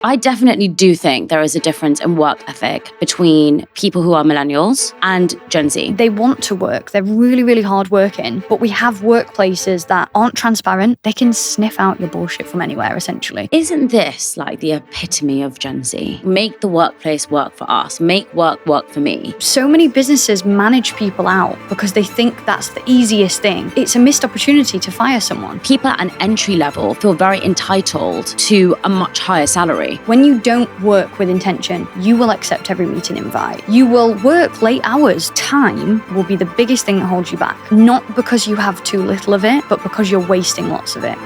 I definitely do think there is a difference in work ethic between people who are millennials and Gen Z. They want to work. They're really, really hard working, but we have workplaces that aren't transparent. They can sniff out your bullshit from anywhere, essentially. Isn't this like the epitome of Gen Z? Make the workplace work for us. Make work for me. So many businesses manage people out because they think that's the easiest thing. It's a missed opportunity to fire someone. People at an entry level feel very entitled to a much higher salary. When you don't work with intention, you will accept every meeting invite. You will work late hours. Time will be the biggest thing that holds you back. Not because you have too little of it, but because you're wasting lots of it.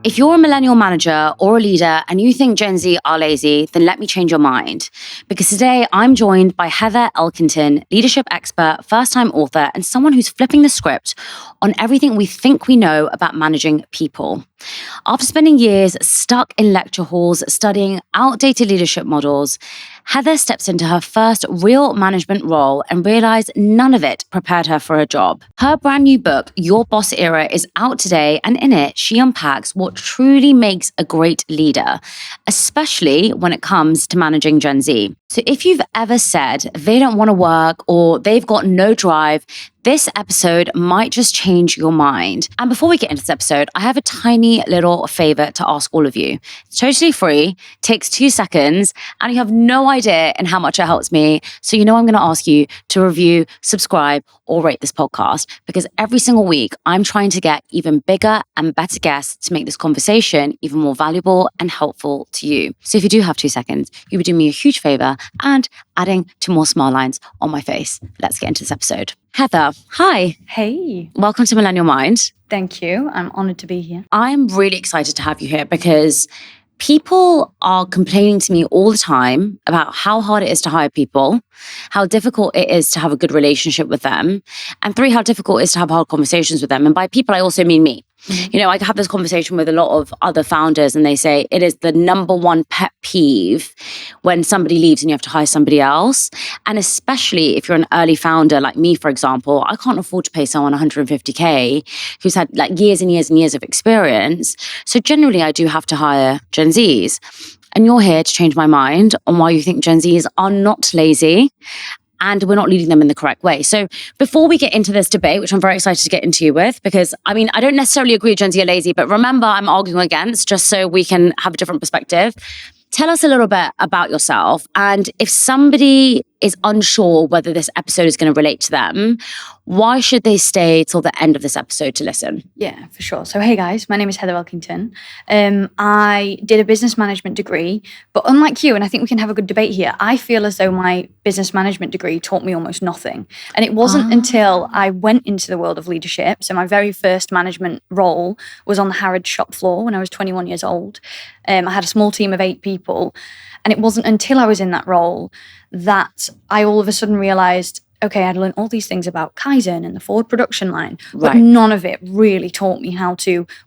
If you're a millennial manager or a leader and you think Gen Z are lazy, then let me change your mind. Because today I'm joined by Heather Elkington, leadership expert, first-time author, and someone who's flipping the script on everything we think we know about managing people. After spending years stuck in lecture halls studying outdated leadership models, Heather steps into her first real management role and realized none of it prepared her for a job. Her brand new book, Your Boss Era, is out today, and in it, she unpacks what truly makes a great leader, especially when it comes to managing Gen Z. So if you've ever said they don't want to work or they've got no drive, this episode might just change your mind. And before we get into this episode, I have a tiny little favor to ask all of you. It's totally free, takes 2 seconds, and you have no idea in how much it helps me. So you know I'm going to ask you to review, subscribe, or rate this podcast, because every single week I'm trying to get even bigger and better guests to make this conversation even more valuable and helpful to you. So if you do have 2 seconds, you would do me a huge favor and adding 2 more smile lines on my face. Let's get into this episode. Heather, hi. Hey. Welcome to Millennial Mind. Thank you. I'm honored to be here. I'm really excited to have you here because people are complaining to me all the time about how hard it is to hire people, how difficult it is to have a good relationship with them, and 3, how difficult it is to have hard conversations with them. And by people, I also mean me. You know, I have this conversation with a lot of other founders and they say it is the number one pet peeve when somebody leaves and you have to hire somebody else. And especially if you're an early founder like me, for example, I can't afford to pay someone 150K who's had like years and years and years of experience. So generally I do have to hire Gen Zs. And you're here to change my mind on why you think Gen Zs are not lazy and we're not leading them in the correct way. So before we get into this debate, which I'm very excited to get into you with, because I mean, I don't necessarily agree with Gen Z are lazy, but remember, I'm arguing against just so we can have a different perspective. Tell us a little bit about yourself. And if somebody is unsure whether this episode is going to relate to them, why should they stay till the end of this episode to listen? Yeah, for sure. So, hey guys, my name is Heather Elkington. I did a business management degree, but unlike you, and I think we can have a good debate here, I feel as though my business management degree taught me almost nothing. And it wasn't until I went into the world of leadership. So my very first management role was on the Harrods shop floor when I was 21 years old. I had a small team of 8 people. And it wasn't until I was in that role that I all of a sudden realized, okay, I'd learned all these things about Kaizen and the forward production line, but none of it really taught me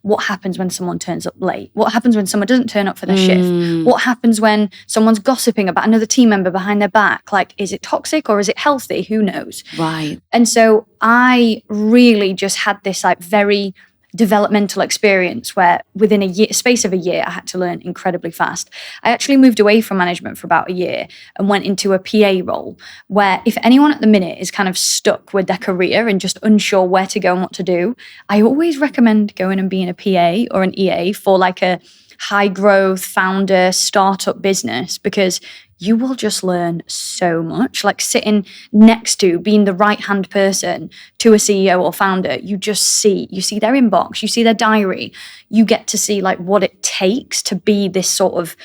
what happens when someone turns up late? What happens when someone doesn't turn up for their shift? What happens when someone's gossiping about another team member behind their back? Like, is it toxic or is it healthy? Who knows? Right. And so I really just had this like very developmental experience where within a space of a year, I had to learn incredibly fast. I actually moved away from management for about a year and went into a PA role where if anyone at the minute is kind of stuck with their career and just unsure where to go and what to do, I always recommend going and being a PA or an EA for like a high growth founder startup business, because you will just learn so much. Like sitting next to, being the right-hand person to a CEO or founder, you see their inbox, you see their diary, you get to see like what it takes to be this sort of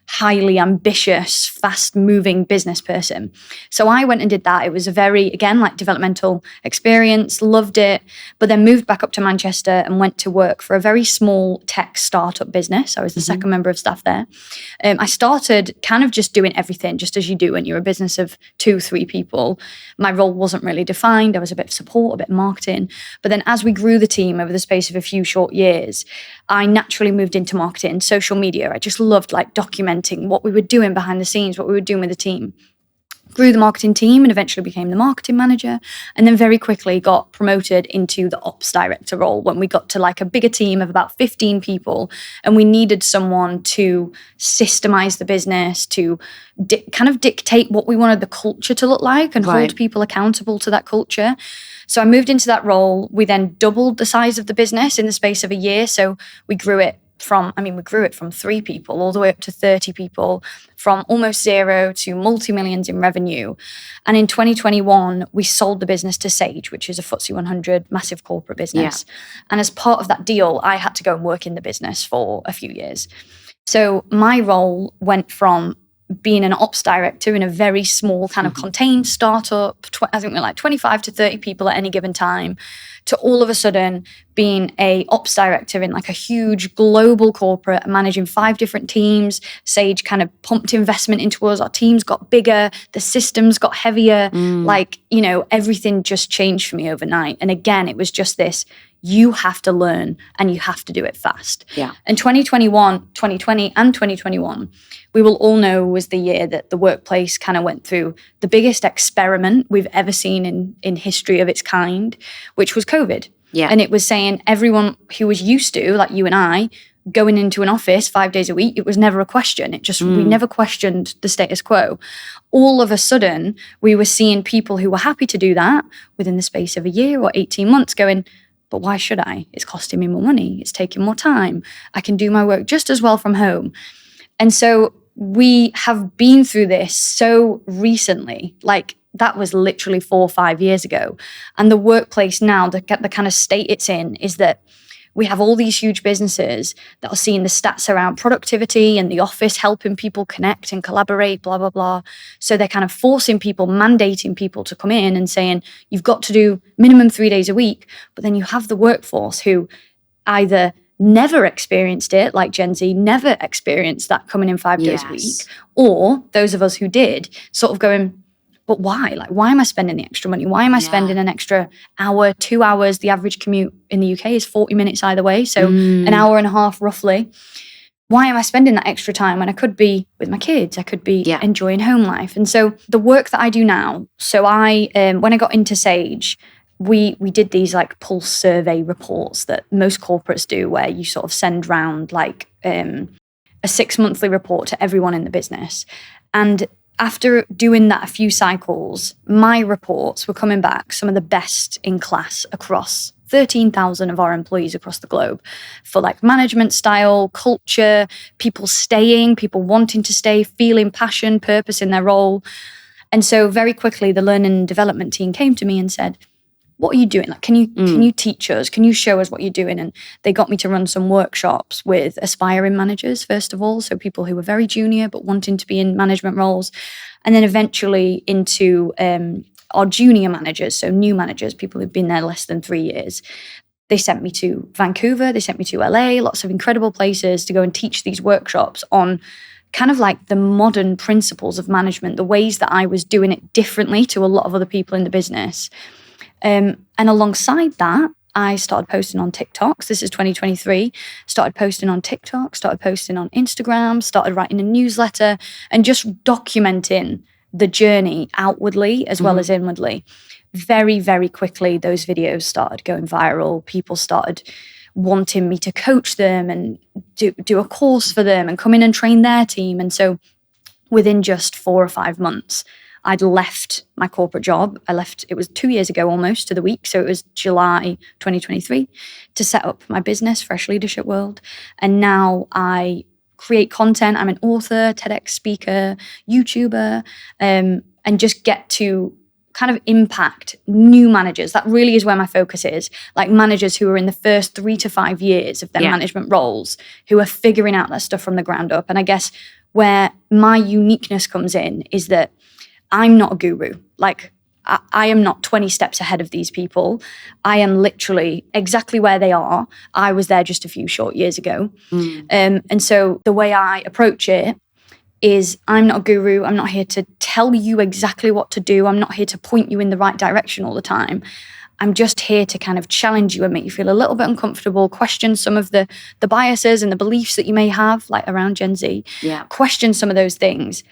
highly ambitious, fast-moving business person. So I went and did that. It was a very, again, like developmental experience, loved it, but then moved back up to Manchester and went to work for a very small tech startup business. I was the second member of staff there. I started kind of just doing everything, just as you do when you're a business of 2-3 people. My role wasn't really defined. I was a bit of support, a bit of marketing. But then as we grew the team over the space of a few short years, I naturally moved into marketing, social media. I just loved like documenting what we were doing behind the scenes, what we were doing with the team. grew the marketing team and eventually became the marketing manager, and then very quickly got promoted into the ops director role when we got to like a bigger team of about 15 people, and we needed someone to systemize the business, to kind of dictate what we wanted the culture to look like and hold people accountable to that culture. So I moved into that role. We then doubled the size of the business in the space of a year. So we grew it from 3 people all the way up to 30 people, from almost zero to multi-millions in revenue. And in 2021, we sold the business to Sage, which is a FTSE 100 massive corporate business. And as part of that deal, I had to go and work in the business for a few years. So my role went from being an ops director in a very small kind of contained startup, I think we're like 25 to 30 people at any given time, to all of a sudden being a ops director in like a huge global corporate, managing 5 different teams. Sage kind of pumped investment into us. Our teams got bigger. The systems got heavier. Like, you know, everything just changed for me overnight. And again, it was just this, you have to learn and you have to do it fast. And 2020 and 2021, we will all know was the year that the workplace kind of went through the biggest experiment we've ever seen in history of its kind, which was COVID. And it was saying everyone who was used to, like you and I, going into an office 5 days a week, it was never a question. It just, we never questioned the status quo. All of a sudden, we were seeing people who were happy to do that within the space of a year or 18 months going, but why should I? It's costing me more money. It's taking more time. I can do my work just as well from home. And so we have been through this so recently, like that was literally 4 or 5 years ago. And the workplace now, the kind of state it's in is that we have all these huge businesses that are seeing the stats around productivity and the office helping people connect and collaborate, blah, blah, blah. So they're kind of forcing people, mandating people to come in and saying, you've got to do minimum 3 days a week. But then you have the workforce who either never experienced it, like Gen Z, never experienced that coming in 5 days a week, or those of us who did sort of going, but why? Like, why am I spending the extra money? Why am I spending an extra hour, 2 hours? The average commute in the UK is 40 minutes either way. So an hour and a half roughly. Why am I spending that extra time when I could be with my kids? I could be enjoying home life. And so the work that I do now, so I, when I got into Sage, we did these like pulse survey reports that most corporates do, where you sort of send round like a 6 monthly report to everyone in the business. And after doing that a few cycles, my reports were coming back some of the best in class across 13,000 of our employees across the globe for like management style, culture, people staying, people wanting to stay, feeling passion, purpose in their role. And so very quickly, the learning and development team came to me and said, what are you doing? Like, can you teach us? Can you show us what you're doing? And they got me to run some workshops with aspiring managers, first of all. So people who were very junior, but wanting to be in management roles. And then eventually into our junior managers, so new managers, people who've been there less than 3 years. They sent me to Vancouver, they sent me to LA, lots of incredible places to go and teach these workshops on kind of like the modern principles of management, the ways that I was doing it differently to a lot of other people in the business. And alongside that, I started posting on TikToks. This is 2023. Started posting on TikTok, started posting on Instagram, started writing a newsletter and just documenting the journey outwardly as well as inwardly. Very, very quickly, those videos started going viral. People started wanting me to coach them and do a course for them and come in and train their team. And so within just 4 or 5 months, I'd left my corporate job. It was 2 years ago almost to the week. So it was July 2023 to set up my business, Fresh Leadership World. And now I create content. I'm an author, TEDx speaker, YouTuber, and just get to kind of impact new managers. That really is where my focus is. Like managers who are in the first 3 to 5 years of their management roles, who are figuring out that stuff from the ground up. And I guess where my uniqueness comes in is that I'm not a guru. Like I am not 20 steps ahead of these people. I am literally exactly where they are. I was there just a few short years ago. And so the way I approach it is I'm not a guru. I'm not here to tell you exactly what to do. I'm not here to point you in the right direction all the time. I'm just here to kind of challenge you and make you feel a little bit uncomfortable, question some of the biases and the beliefs that you may have, like around Gen Z. Question some of those things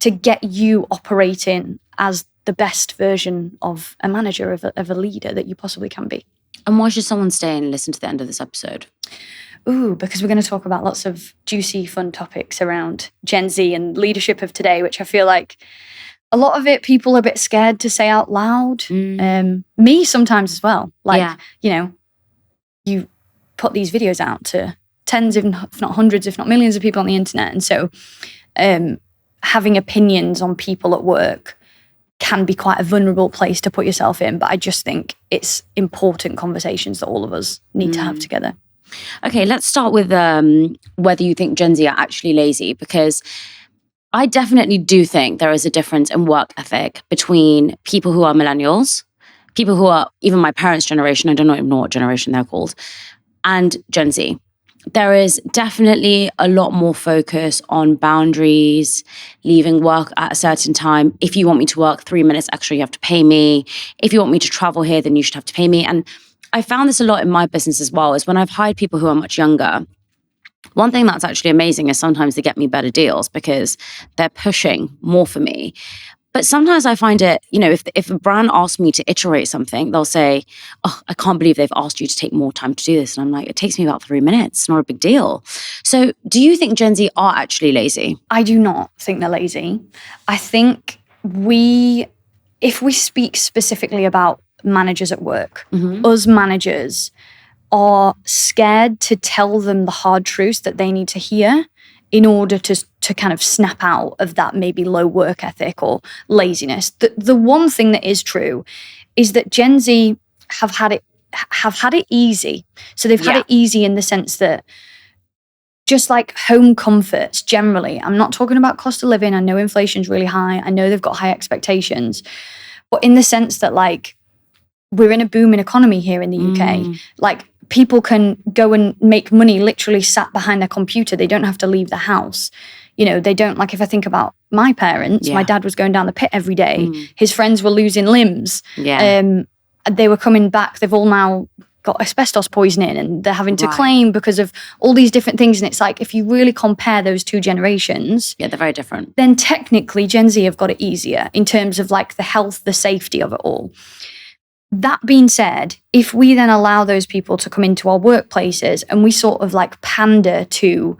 to get you operating as the best version of a manager, of a leader that you possibly can be. And why should someone stay and listen to the end of this episode? Because we're going to talk about lots of juicy, fun topics around Gen Z and leadership of today, which I feel like a lot of it people are a bit scared to say out loud. Me sometimes as well. You put these videos out to tens, if not hundreds, if not millions of people on the internet. And so having opinions on people at work can be quite a vulnerable place to put yourself in. But I just think it's important conversations that all of us need to have together. Okay, let's start with whether you think Gen Z are actually lazy, because I definitely do think there is a difference in work ethic between people who are millennials, people who are even my parents' generation, I don't even know what generation they're called, and Gen Z. There is definitely a lot more focus on boundaries, leaving work at a certain time. If you want me to work 3 minutes extra, you have to pay me. If you want me to travel here, then you should have to pay me. And I found this a lot in my business as well, is when I've hired people who are much younger, one thing that's actually amazing is sometimes they get me better deals because they're pushing more for me. But sometimes I find it, if a brand asks me to iterate something, they'll say, oh, I can't believe they've asked you to take more time to do this. And I'm like, it takes me about 3 minutes. It's not a big deal. So do you think Gen Z are actually lazy? I do not think they're lazy. I think if we speak specifically about managers at work, us managers are scared to tell them the hard truths that they need to hear in order to kind of snap out of that maybe low work ethic or laziness. The one thing that is true is that Gen Z have had it easy. So they've had it easy in the sense that just like home comforts generally, I'm not talking about cost of living. I know inflation's really high. I know they've got high expectations. But in the sense that like we're in a booming economy here in the UK, like people can go and make money literally sat behind their computer. They don't have to leave the house. They don't, like if I think about my parents, my dad was going down the pit every day. His friends were losing limbs. They were coming back. They've all now got asbestos poisoning and they're having to claim because of all these different things. And it's like, if you really compare those two generations. Yeah, they're very different. Then technically Gen Z have got it easier in terms of like the health, the safety of it all. That being said, if we then allow those people to come into our workplaces and we sort of like pander to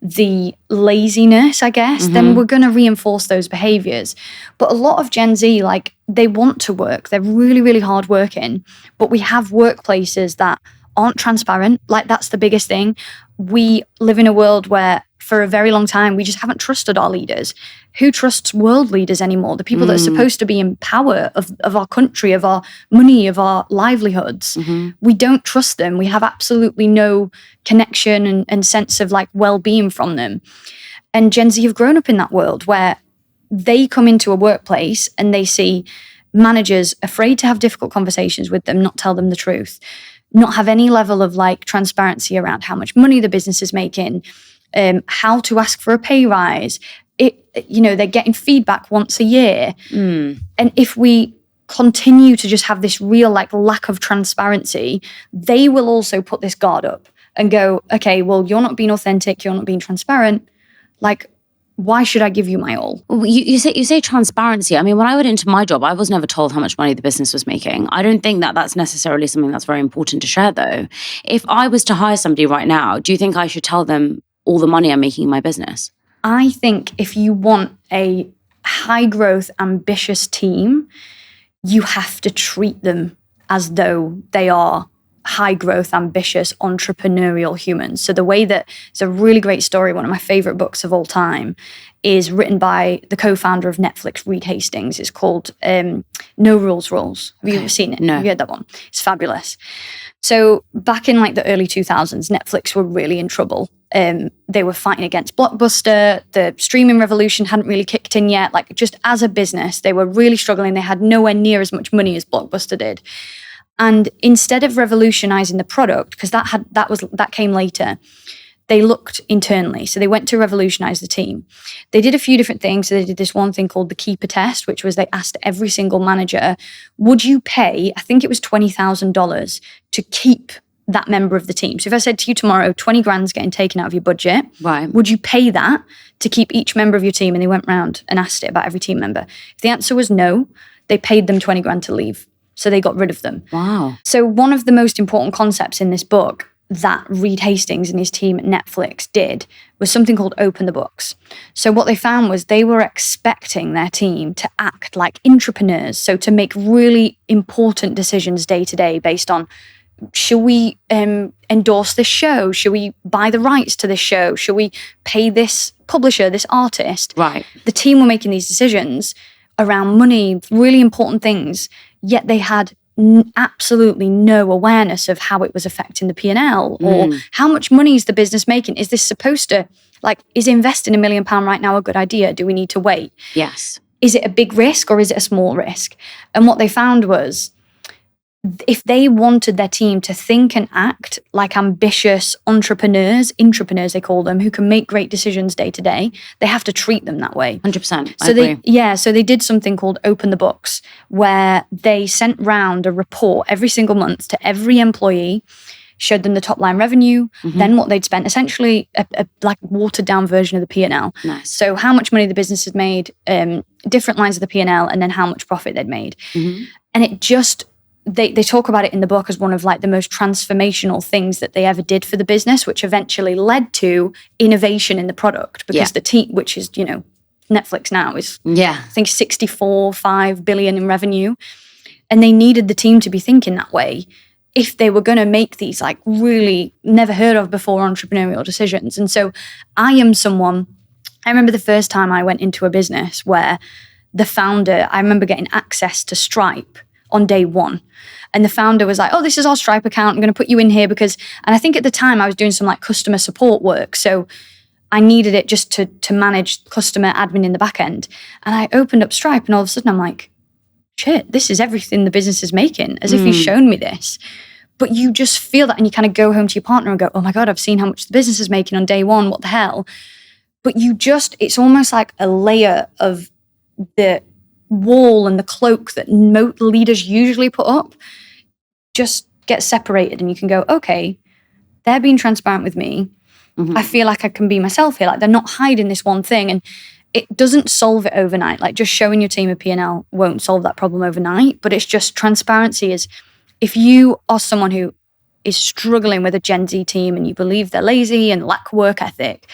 the laziness, I guess, then we're going to reinforce those behaviors. But a lot of Gen Z, like they want to work. They're really, really hard working. But we have workplaces that aren't transparent. Like that's the biggest thing. We live in a world where for a very long time, we just haven't trusted our leaders. Who trusts world leaders anymore? The people that are supposed to be in power of our country, of our money, of our livelihoods. We don't trust them. We have absolutely no connection and sense of like well-being from them. And Gen Z have grown up in that world where they come into a workplace and they see managers afraid to have difficult conversations with them, not tell them the truth, not have any level of like transparency around how much money the business is making, how to ask for a pay rise. They're getting feedback once a year. And if we continue to just have this real like lack of transparency, they will also put this guard up and go, okay, well, you're not being authentic, you're not being transparent. Like, why should I give you my all? You say transparency. I mean, when I went into my job, I was never told how much money the business was making. I don't think that that's necessarily something that's very important to share, though. If I was to hire somebody right now, do you think I should tell them all the money I'm making in my business? I think if you want a high growth, ambitious team, you have to treat them as though they are high growth, ambitious, entrepreneurial humans. So the way that it's a really great story, one of my favorite books of all time, is written by the co-founder of Netflix, Reed Hastings. It's called No Rules Rules. Have you ever seen it? No. Have you heard that one? It's fabulous. So back in like the early 2000s, Netflix were really in trouble. They were fighting against Blockbuster. The streaming revolution hadn't really kicked in yet. Like just as a business, they were really struggling. They had nowhere near as much money as Blockbuster did. And instead of revolutionizing the product, because that came later, they looked internally. So they went to revolutionize the team. They did a few different things. So they did this one thing called the Keeper Test, which was they asked every single manager, would you pay, I think it was $20,000 to keep that member of the team. So if I said to you tomorrow, 20 grand's getting taken out of your budget, Right. would you pay that to keep each member of your team? And they went round and asked it about every team member. If the answer was no, they paid them 20 grand to leave. So they got rid of them. Wow. So one of the most important concepts in this book that Reed Hastings and his team at Netflix did was something called open the books. So what they found was they were expecting their team to act like entrepreneurs. So to make really important decisions day to day based on, should we endorse this show? Should we buy the rights to this show? Should we pay this publisher, this artist? Right. The team were making these decisions around money, really important things, yet they had absolutely no awareness of how it was affecting the P&L or how much money is the business making? Is this supposed to, is investing £1 million right now a good idea? Do we need to wait? Yes. Is it a big risk or is it a small risk? And what they found was, if they wanted their team to think and act like ambitious entrepreneurs they call them, who can make great decisions day to day, they have to treat them that way. 100%. I agree. So they did something called Open the Books, where they sent round a report every single month to every employee, showed them the top line revenue, then what they'd spent, essentially a watered down version of the P&L. Nice. So how much money the business had made, different lines of the P&L, and then how much profit they'd made. And it just, they talk about it in the book as one of the most transformational things that they ever did for the business, which eventually led to innovation in the product, because the team, which is, Netflix now is, I think 5 billion in revenue. And they needed the team to be thinking that way if they were going to make these really never heard of before entrepreneurial decisions. And so I remember the first time I went into a business where the founder, I remember getting access to Stripe on day one. And the founder was like, oh, this is our Stripe account. I'm going to put you in here because, and I think at the time I was doing some customer support work. So I needed it just to manage customer admin in the back end. And I opened up Stripe and all of a sudden I'm like, shit, this is everything the business is making, as if he's shown me this. But you just feel that, and you kind of go home to your partner and go, oh my God, I've seen how much the business is making on day one. What the hell? But it's almost like a layer of the wall and the cloak that leaders usually put up just gets separated, and you can go, okay, they're being transparent with me. I feel like I can be myself here. They're not hiding this one thing, and it doesn't solve it overnight. Just showing your team a P&L won't solve that problem overnight, but it's just transparency is, if you are someone who is struggling with a Gen Z team and you believe they're lazy and lack work ethic,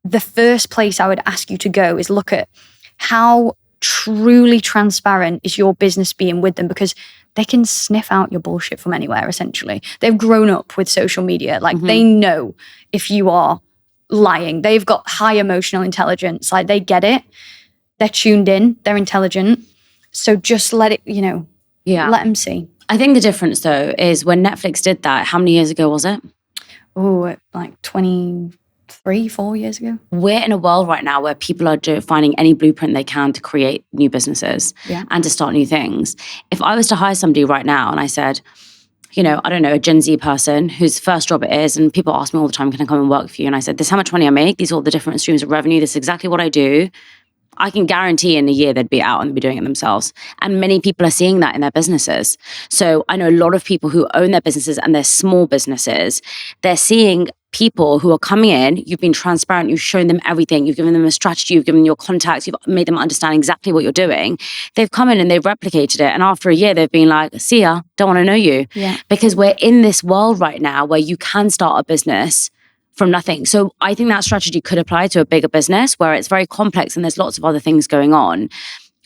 the first place I would ask you to go is look at how truly transparent is your business being with them, because they can sniff out your bullshit from anywhere, essentially. They've grown up with social media. They know if you are lying. They've got high emotional intelligence. They get it. They're tuned in. They're intelligent. So just let it, let them see. I think the difference, though, is when Netflix did that, how many years ago was it? Oh, 4 years ago. We're in a world right now where people are finding any blueprint they can to create new businesses and to start new things. If I was to hire somebody right now and I said, I don't know, a Gen Z person whose first job it is, and people ask me all the time, can I come and work for you? And I said, this is how much money I make. These are all the different streams of revenue. This is exactly what I do. I can guarantee in a year they'd be out and they'd be doing it themselves. And many people are seeing that in their businesses. So I know a lot of people who own their businesses and they're small businesses. They're seeing people who are coming in, you've been transparent, you've shown them everything, you've given them a strategy, you've given them your contacts, you've made them understand exactly what you're doing. They've come in and they've replicated it. And after a year, they've been like, see ya, don't want to know you. Yeah. Because we're in this world right now where you can start a business from nothing. So I think that strategy could apply to a bigger business where it's very complex and there's lots of other things going on.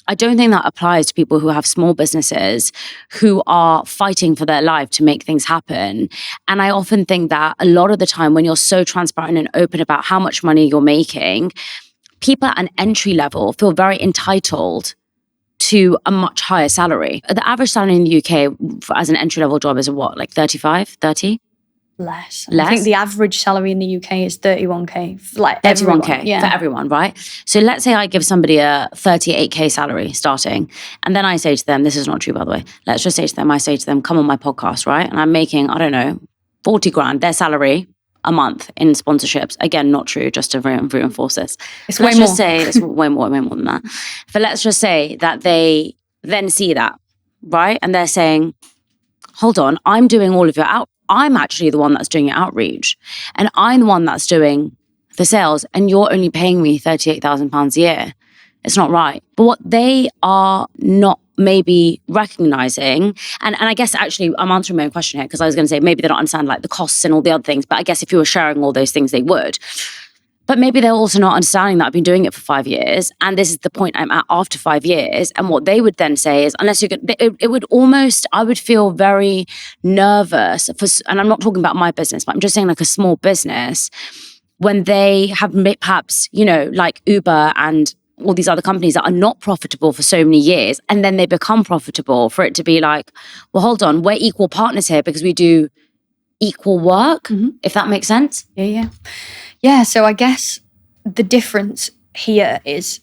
I don't think that applies to people who have small businesses who are fighting for their life to make things happen. And I often think that a lot of the time when you're so transparent and open about how much money you're making, people at an entry level feel very entitled to a much higher salary. The average salary in the UK as an entry level job is what, 35, 30? Less. I think the average salary in the UK is 31k. 31k for everyone, right? So let's say I give somebody a 38k salary starting, and then I say to them, this is not true, by the way. Let's just say to them, I say to them, come on my podcast, right? And I'm making, 40 grand, their salary a month in sponsorships. Again, not true, just to reinforce this. It's way more. Just say it's way more than that. But let's just say that they then see that, right? And they're saying, hold on, I'm doing all of your I'm actually the one that's doing outreach and I'm the one that's doing the sales and you're only paying me £38,000 a year. It's not right. But what they are not maybe recognizing, and I guess actually I'm answering my own question here because I was going to say maybe they don't understand like the costs and all the other things, but I guess if you were sharing all those things, they would. But maybe they're also not understanding that I've been doing it for 5 years and this is the point I'm at after 5 years. And what they would then say is, unless you're good, it would almost, I would feel very nervous for, and I'm not talking about my business, but I'm just saying like a small business, when they have perhaps, like Uber and all these other companies that are not profitable for so many years, and then they become profitable, for it to be like, well, hold on, we're equal partners here because we do equal work, if that makes sense. Yeah, so I guess the difference here is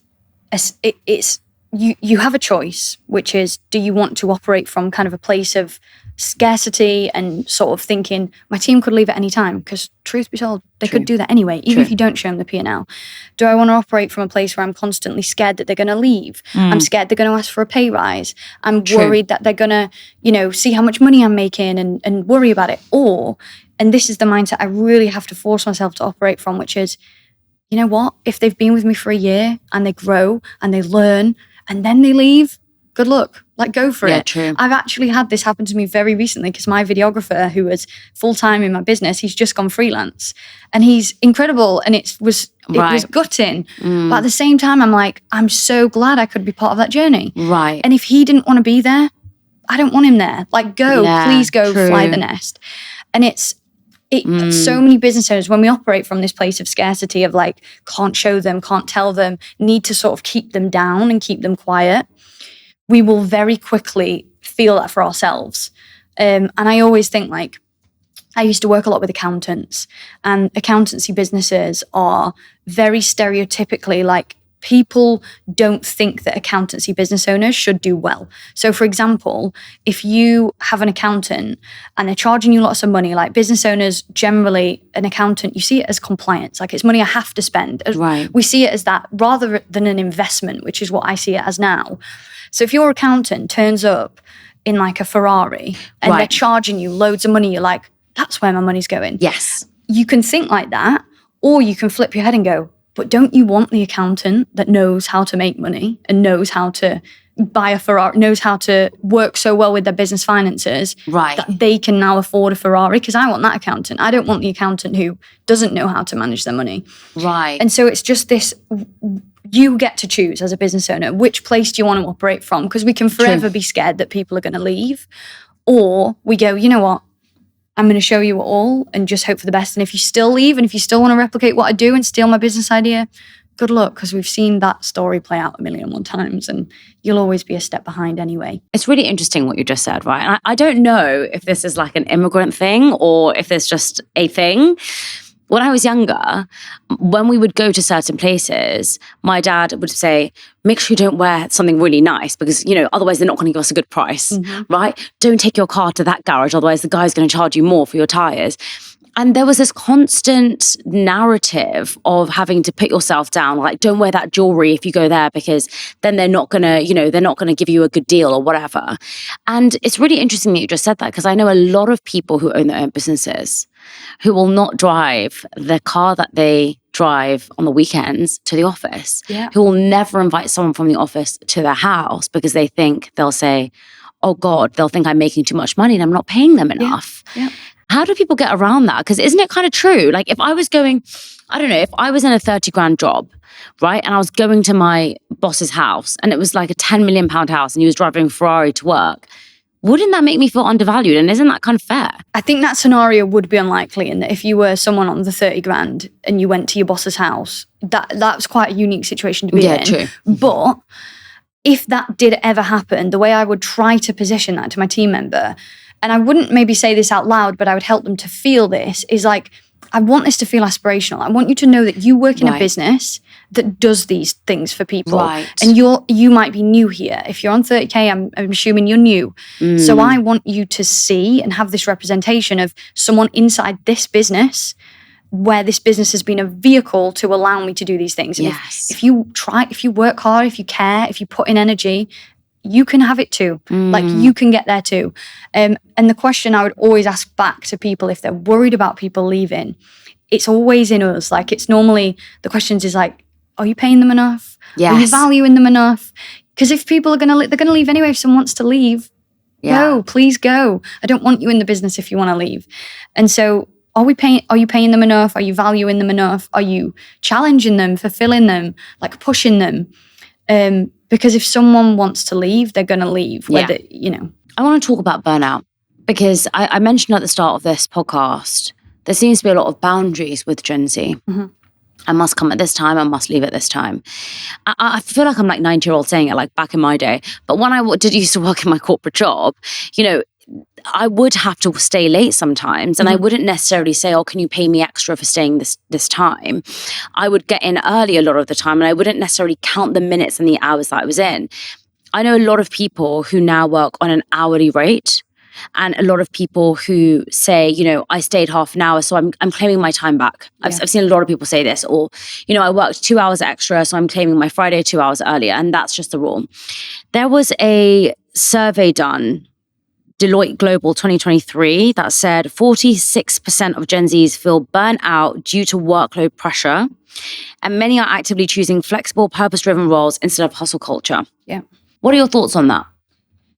it's you have a choice, which is, do you want to operate from kind of a place of scarcity and sort of thinking my team could leave at any time, because truth be told, they could do that anyway, even if you don't show them the P&L. Do I want to operate from a place where I'm constantly scared that they're going to leave? I'm scared they're going to ask for a pay rise. I'm worried that they're going to, see how much money I'm making and worry about it. Or, and this is the mindset I really have to force myself to operate from, which is, you know what? If they've been with me for a year and they grow and they learn and then they leave, good luck. Like, go for it. True. I've actually had this happen to me very recently because my videographer, who was full-time in my business, he's just gone freelance and he's incredible. And it was gutting. But at the same time, I'm like, I'm so glad I could be part of that journey. Right. And if he didn't want to be there, I don't want him there. Like, please go fly the nest. And so many business owners, when we operate from this place of scarcity of like, can't show them, can't tell them, need to sort of keep them down and keep them quiet, we will very quickly feel that for ourselves. And I always think, like, I used to work a lot with accountants, and accountancy businesses are very stereotypically like, people don't think that accountancy business owners should do well. So for example, if you have an accountant and they're charging you lots of money, like business owners, generally an accountant, you see it as compliance, like it's money I have to spend. Right. We see it as that rather than an investment, which is what I see it as now. So if your accountant turns up in like a Ferrari and they're charging you loads of money, you're like, that's where my money's going. Yes. You can think like that, or you can flip your head and go, but don't you want the accountant that knows how to make money and knows how to buy a Ferrari, knows how to work so well with their business finances that they can now afford a Ferrari? Because I want that accountant. I don't want the accountant who doesn't know how to manage their money. Right. And so it's just this, you get to choose as a business owner, which place do you want to operate from? Because we can forever be scared that people are going to leave. Or we go, you know what? I'm going to show you all and just hope for the best. And if you still leave and if you still want to replicate what I do and steal my business idea, good luck, because we've seen that story play out 1,000,001 times and you'll always be a step behind anyway. It's really interesting what you just said, right? And I don't know if this is like an immigrant thing or if there's just a thing. When I was younger, when we would go to certain places, my dad would say, make sure you don't wear something really nice because, otherwise they're not going to give us a good price, right? Don't take your car to that garage, otherwise the guy's going to charge you more for your tires. And there was this constant narrative of having to put yourself down, like, don't wear that jewelry if you go there because then they're not going to, they're not going to give you a good deal or whatever. And it's really interesting that you just said that, because I know a lot of people who own their own businesses who will not drive the car that they drive on the weekends to the office, who will never invite someone from the office to their house because they think they'll say, oh God, they'll think I'm making too much money and I'm not paying them enough. Yeah. How do people get around that? Because isn't it kind of true? Like if I was going, I don't know, if I was in a 30 grand job, right? And I was going to my boss's house and it was like a 10 million pound house and he was driving a Ferrari to work, wouldn't that make me feel undervalued? And isn't that kind of fair? I think that scenario would be unlikely, in that if you were someone on the 30 grand and you went to your boss's house, that's quite a unique situation to be in. True. But if that did ever happen, the way I would try to position that to my team member, and I wouldn't maybe say this out loud, but I would help them to feel this, is like, I want this to feel aspirational. I want you to know that you work in a business that does these things for people. Right. And you might be new here. If you're on 30K, I'm assuming you're new. So I want you to see and have this representation of someone inside this business where this business has been a vehicle to allow me to do these things. And if you work hard, if you care, if you put in energy, you can have it too. Like you can get there too. And the question I would always ask back to people if they're worried about people leaving, it's always in us. Like it's normally, the questions is like, are you paying them enough? Yes. Are you valuing them enough? Because if people are they're going to leave anyway. If someone wants to leave, go, please go. I don't want you in the business if you want to leave. And so are you paying them enough? Are you valuing them enough? Are you challenging them, fulfilling them, like pushing them? Because if someone wants to leave, they're going to leave. Whether, I want to talk about burnout because I mentioned at the start of this podcast, there seems to be a lot of boundaries with Gen Z. Mm-hmm. I must come at this time. I must leave at this time. I feel like I'm like 90-year-old saying it like back in my day. But when I did used to work in my corporate job, I would have to stay late sometimes, and I wouldn't necessarily say, "Oh, can you pay me extra for staying this time?" I would get in early a lot of the time, and I wouldn't necessarily count the minutes and the hours that I was in. I know a lot of people who now work on an hourly rate, and a lot of people who say, I stayed half an hour, so I'm claiming my time back. I've seen a lot of people say this, or I worked 2 hours extra, so I'm claiming my Friday 2 hours earlier, and that's just the rule. There was a survey done, Deloitte Global 2023, that said 46% of Gen Zs feel burnt out due to workload pressure, and many are actively choosing flexible, purpose-driven roles instead of hustle culture. Yeah. What are your thoughts on that?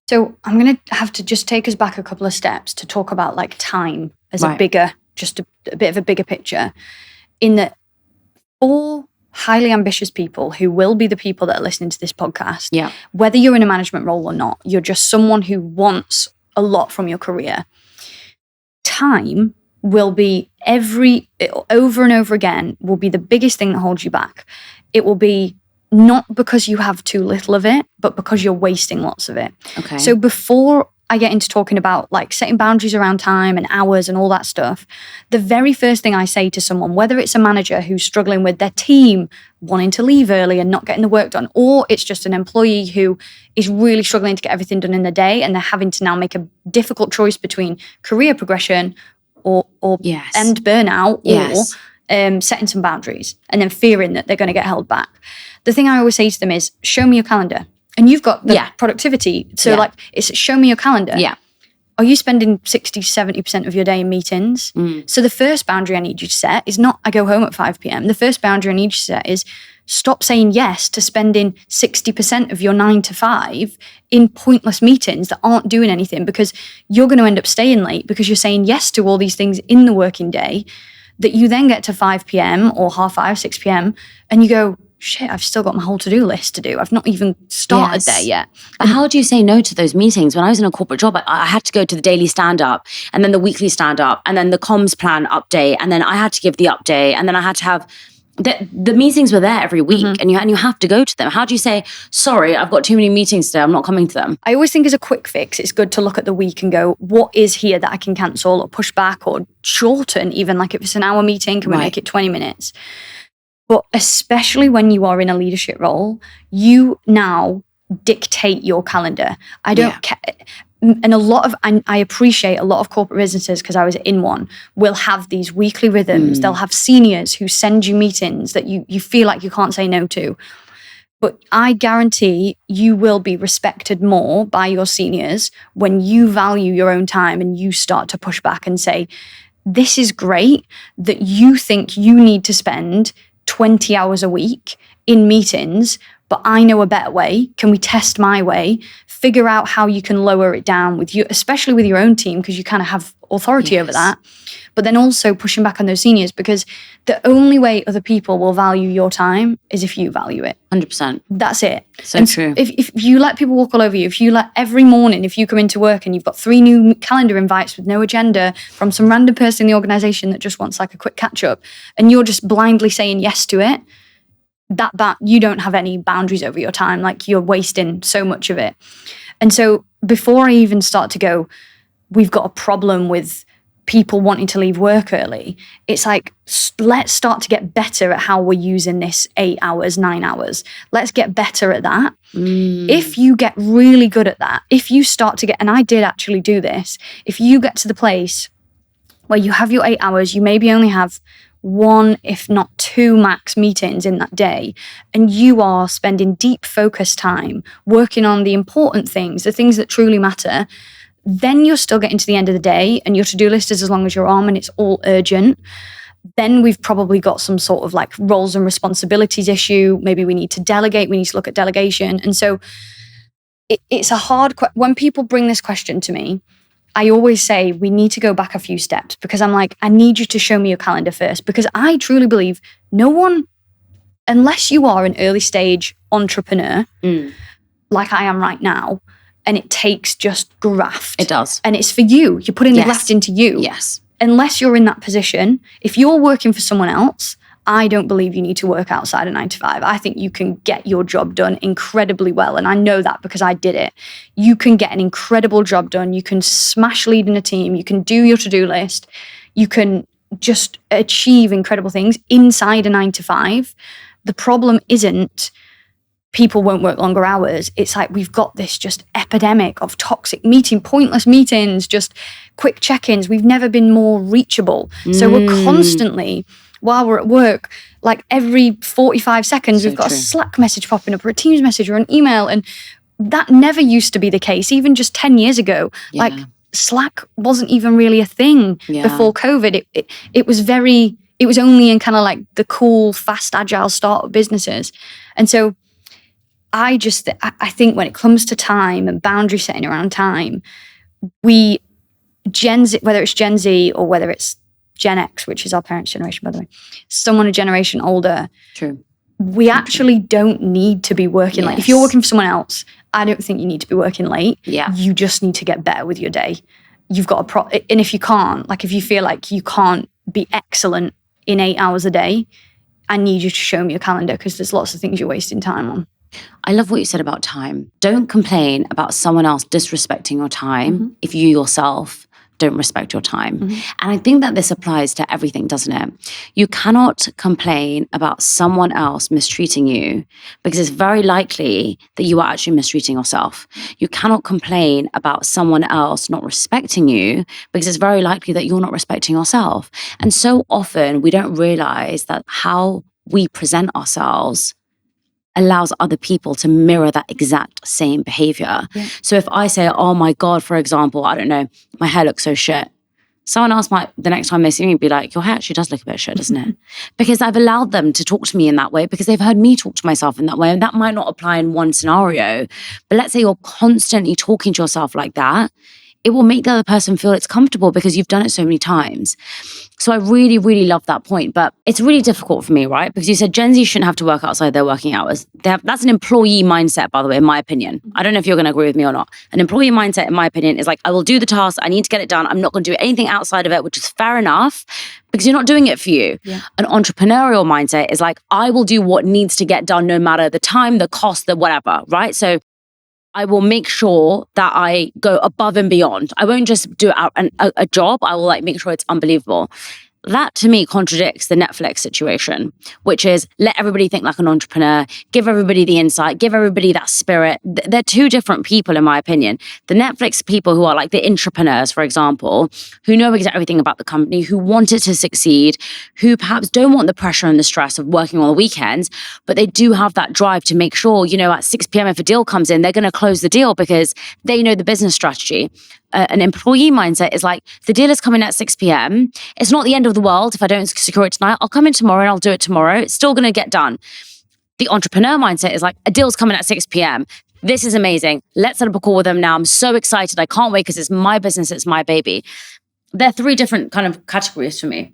So I'm going to have to just take us back a couple of steps to talk about like time as a bigger, just a bit of a bigger picture, in that for highly ambitious people who will be the people that are listening to this podcast, whether you're in a management role or not, you're just someone who wants a lot from your career. Time will be over and over again, will be the biggest thing that holds you back. It will be not because you have too little of it, but because you're wasting lots of it. Okay. So before I get into talking about like setting boundaries around time and hours and all that stuff, the very first thing I say to someone, whether it's a manager who's struggling with their team wanting to leave early and not getting the work done, or it's just an employee who is really struggling to get everything done in the day and they're having to now make a difficult choice between career progression or end burnout, or setting some boundaries and then fearing that they're going to get held back. The thing I always say to them is, show me your calendar. And you've got the productivity. So like, it's show me your calendar. Yeah. Are you spending 60, 70% of your day in meetings? So the first boundary I need you to set is not, I go home at 5 p.m. The first boundary I need you to set is stop saying yes to spending 60% of your 9 to 5 in pointless meetings that aren't doing anything, because you're going to end up staying late because you're saying yes to all these things in the working day that you then get to 5 p.m. or half 5, 6 p.m. and you go, shit, I've still got my whole to-do list to do. I've not even started there yet. But how do you say no to those meetings? When I was in a corporate job, I had to go to the daily stand-up and then the weekly stand-up and then the comms plan update. And then I had to give the update. And then I had to have... The meetings were there every week and you have to go to them. How do you say, sorry, I've got too many meetings today, I'm not coming to them? I always think as a quick fix, it's good to look at the week and go, what is here that I can cancel or push back or shorten even? Like if it's an hour meeting, can we make it 20 minutes? But especially when you are in a leadership role, you now dictate your calendar. I don't care. And I appreciate a lot of corporate businesses, because I was in one, will have these weekly rhythms. They'll have seniors who send you meetings that you feel like you can't say no to. But I guarantee you will be respected more by your seniors when you value your own time and you start to push back and say, this is great that you think you need to spend 20 hours a week in meetings, but I know a better way. Can we test my way? Figure out how you can lower it down with you, especially with your own team, because you kind of have authority over that. But then also pushing back on those seniors, because the only way other people will value your time is if you value it. 100%. That's it. So true. If you let people walk all over you, if you let every morning, if you come into work and you've got 3 new calendar invites with no agenda from some random person in the organization that just wants like a quick catch up, and you're just blindly saying yes to it, that you don't have any boundaries over your time. Like you're wasting so much of it. And so before I even start to go, we've got a problem with people wanting to leave work early, it's like, let's start to get better at how we're using this 8 hours, 9 hours. Let's get better at that. If you get really good at that, if you start to get, and I did actually do this, if you get to the place where you have your 8 hours, you maybe only have one, if not two max meetings in that day, and you are spending deep focus time working on the important things, the things that truly matter, then you're still getting to the end of the day and your to-do list is as long as your arm and it's all urgent. Then we've probably got some sort of like roles and responsibilities issue. Maybe we need to delegate. We need to look at delegation. And so it's a hard when people bring this question to me, I always say we need to go back a few steps, because I'm like, I need you to show me your calendar first, because I truly believe no one, unless you are an early stage entrepreneur like I am right now, and it takes just graft. It does. And it's for you. You're putting the graft into you. Yes. Unless you're in that position, if you're working for someone else, I don't believe you need to work outside a 9 to 5. I think you can get your job done incredibly well. And I know that because I did it. You can get an incredible job done. You can smash leading a team. You can do your to-do list. You can just achieve incredible things inside a 9 to 5. The problem isn't people won't work longer hours. It's like we've got this just epidemic of toxic pointless meetings, just quick check-ins. We've never been more reachable. So we're constantly, while we're at work, like every 45 seconds, we've got a Slack message popping up or a Teams message or an email. And that never used to be the case. Even just 10 years ago, like Slack wasn't even really a thing before COVID. It was only in kind of like the cool, fast, agile startup businesses. And so I think when it comes to time and boundary setting around time, Gen Z, whether it's Gen Z or whether it's Gen X, which is our parents' generation, by the way, someone a generation older, we actually don't need to be working late. If you're working for someone else, I don't think you need to be working late. You just need to get better with your day. You've got and if you can't, like if you feel like you can't be excellent in 8 hours a day, I need you to show me your calendar, because there's lots of things you're wasting time on. I love what you said about time. Don't complain about someone else disrespecting your time if you yourself don't respect your time. And I think that this applies to everything, doesn't it? You cannot complain about someone else mistreating you, because it's very likely that you are actually mistreating yourself. You cannot complain about someone else not respecting you, because it's very likely that you're not respecting yourself. And so often we don't realize that how we present ourselves allows other people to mirror that exact same behavior. So if I say, oh my God, for example, I don't know, my hair looks so shit, someone else might, the next time they see me, be like, your hair actually does look a bit shit, doesn't it? Because I've allowed them to talk to me in that way, because they've heard me talk to myself in that way. And that might not apply in one scenario, but let's say you're constantly talking to yourself like that, it will make the other person feel it's comfortable because you've done it so many times. So I really, really love that point. But it's really difficult for me, right? Because you said Gen Z shouldn't have to work outside their working hours. That's an employee mindset, by the way, in my opinion. I don't know if you're going to agree with me or not. An employee mindset, in my opinion, is like, I will do the task. I need to get it done. I'm not going to do anything outside of it, which is fair enough, because you're not doing it for you. An entrepreneurial mindset is like, I will do what needs to get done, no matter the time, the cost, the whatever, right? So I will make sure that I go above and beyond. I won't just do a job. I will like make sure it's unbelievable. That to me contradicts the Netflix situation, which is let everybody think like an entrepreneur, give everybody the insight, give everybody that spirit. They're two different people, in my opinion. The Netflix people who are like the entrepreneurs, for example, who know exactly everything about the company, who want it to succeed, who perhaps don't want the pressure and the stress of working on the weekends, but they do have that drive to make sure, you know, at 6 p.m. if a deal comes in, they're going to close the deal because they know the business strategy. An employee mindset is like, the deal is coming at 6 p.m. It's not the end of the world if I don't secure it tonight. I'll come in tomorrow and I'll do it tomorrow. It's still going to get done. The entrepreneur mindset is like, a deal's coming at 6 p.m. This is amazing. Let's set up a call with them now. I'm so excited. I can't wait because it's my business. It's my baby. They're three different kind of categories for me.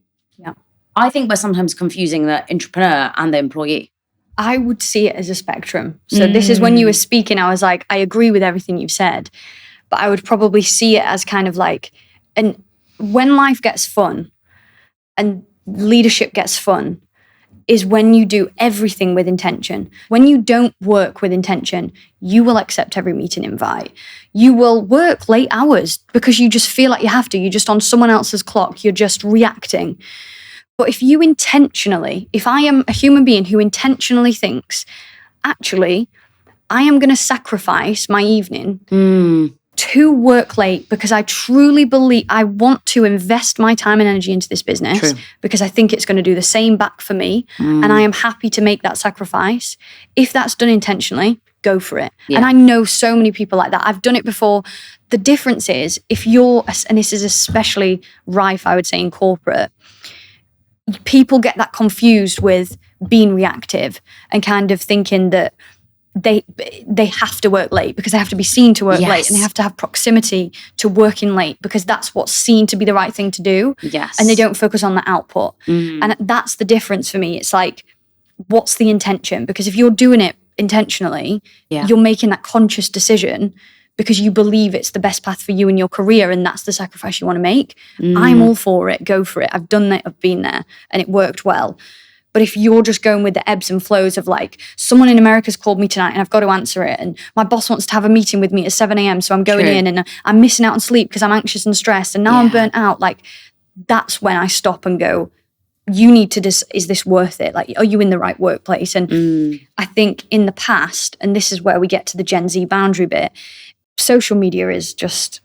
I think we're sometimes confusing the entrepreneur and the employee. I would see it as a spectrum. So this is when you were speaking, I was like, I agree with everything you've said. But I would probably see it as kind of like, and when life gets fun and leadership gets fun is when you do everything with intention. When you don't work with intention, you will accept every meeting invite. You will work late hours because you just feel like you have to. You're just on someone else's clock. You're just reacting. But if you intentionally, if I am a human being who intentionally thinks, actually, I am going to sacrifice my evening to work late because I truly believe I want to invest my time and energy into this business. True. Because I think it's going to do the same back for me. And I am happy to make that sacrifice. If that's done intentionally, go for it. Yeah. And I know so many people like that. I've done it before. The difference is if you're, and this is especially rife, I would say, in corporate, people get that confused with being reactive and kind of thinking that they have to work late because they have to be seen to work late, and they have to have proximity to working late because that's what's seen to be the right thing to do. Yes. And they don't focus on the output. And that's the difference for me. It's like, what's the intention? Because if you're doing it intentionally, you're making that conscious decision because you believe it's the best path for you in your career and that's the sacrifice you want to make. I'm all for it. Go for it. I've done it. I've been there and it worked well. But if you're just going with the ebbs and flows of like, someone in America's called me tonight and I've got to answer it, and my boss wants to have a meeting with me at 7 a.m. so I'm going in and I'm missing out on sleep because I'm anxious and stressed and now I'm burnt out, like that's when I stop and go, you need to is this worth it? Like, are you in the right workplace? And I think in the past, and this is where we get to the Gen Z boundary bit, social media is just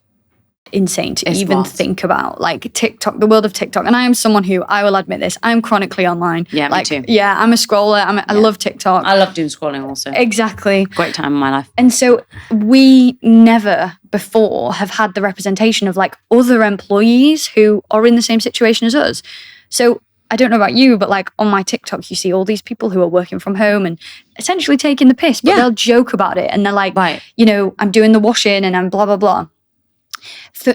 insane to even think about, like TikTok, the world of TikTok. And I am someone who, I will admit this, I'm chronically online. Yeah, like, me too. Yeah, I'm a scroller. I love TikTok. I love doing scrolling also. Exactly. Great time in my life. And so we never before have had the representation of like other employees who are in the same situation as us. So I don't know about you, but like on my TikTok, you see all these people who are working from home and essentially taking the piss, but they'll joke about it. And they're like, you know, I'm doing the washing and I'm blah, blah, blah.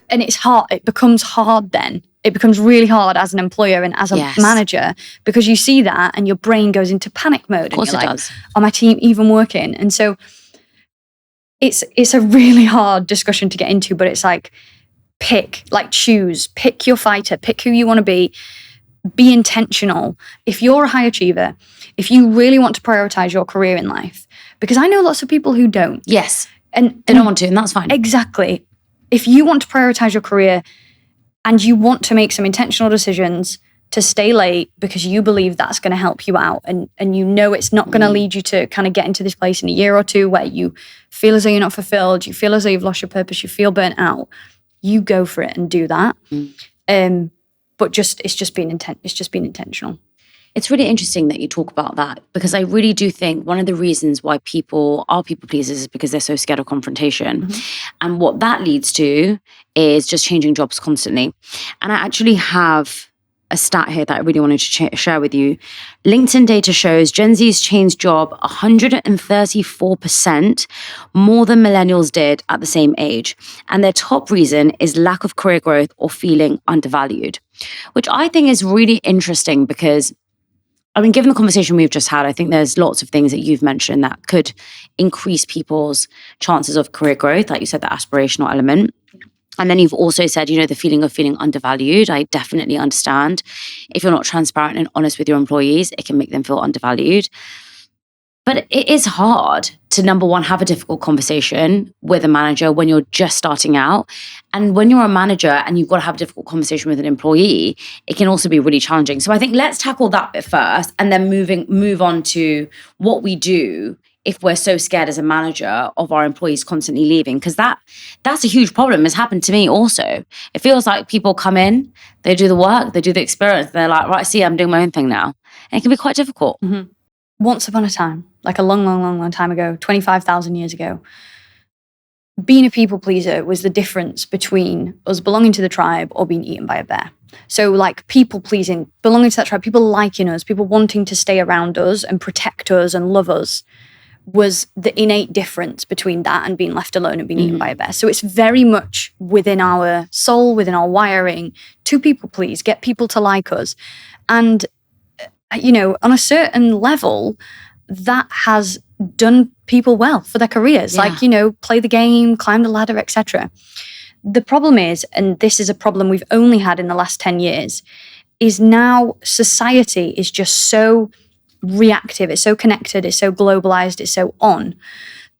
And it's hard. It becomes hard then. It becomes really hard as an employer and as a manager because you see that and your brain goes into panic mode. Of course and it you're like, does. are my team even working? And so it's a really hard discussion to get into, but it's like, pick your fighter, pick who you want to be intentional. If you're a high achiever, if you really want to prioritize your career in life, because I know lots of people who don't. Yes. And they don't want to, and that's fine. Exactly. If you want to prioritize your career and you want to make some intentional decisions to stay late because you believe that's going to help you out and you know it's not going to lead you to kind of get into this place in a year or two where you feel as though you're not fulfilled, you feel as though you've lost your purpose, you feel burnt out, you go for it and do that. But it's just being intentional. It's really interesting that you talk about that because I really do think one of the reasons why people are people pleasers is because they're so scared of confrontation. And what that leads to is just changing jobs constantly. And I actually have a stat here that I really wanted to share with you. LinkedIn data shows Gen Z's changed job 134% more than millennials did at the same age. And their top reason is lack of career growth or feeling undervalued, which I think is really interesting because I mean, given the conversation we've just had, I think there's lots of things that you've mentioned that could increase people's chances of career growth. Like you said, the aspirational element. And then you've also said, you know, the feeling of feeling undervalued. I definitely understand. If you're not transparent and honest with your employees, it can make them feel undervalued. But it is hard to, number one, have a difficult conversation with a manager when you're just starting out. And when you're a manager and you've got to have a difficult conversation with an employee, it can also be really challenging. So I think let's tackle that bit first and then move on to what we do if we're so scared as a manager of our employees constantly leaving. Because that's a huge problem. It's happened to me also. It feels like people come in, they do the work, they do the experience, they're like, right, see, I'm doing my own thing now. And it can be quite difficult. Once upon a time, like a long time ago, 25,000 years ago, being a people pleaser was the difference between us belonging to the tribe or being eaten by a bear. So like people pleasing, belonging to that tribe, people liking us, people wanting to stay around us and protect us and love us was the innate difference between that and being left alone and being eaten by a bear. So it's very much within our soul, within our wiring to people please, get people to like us. And you know, on a certain level, that has done people well for their careers. Like, you know, play the game, climb the ladder, etc. The problem is, and this is a problem we've only had in the last 10 years, is now society is just so reactive, it's so connected, it's so globalized, it's so on,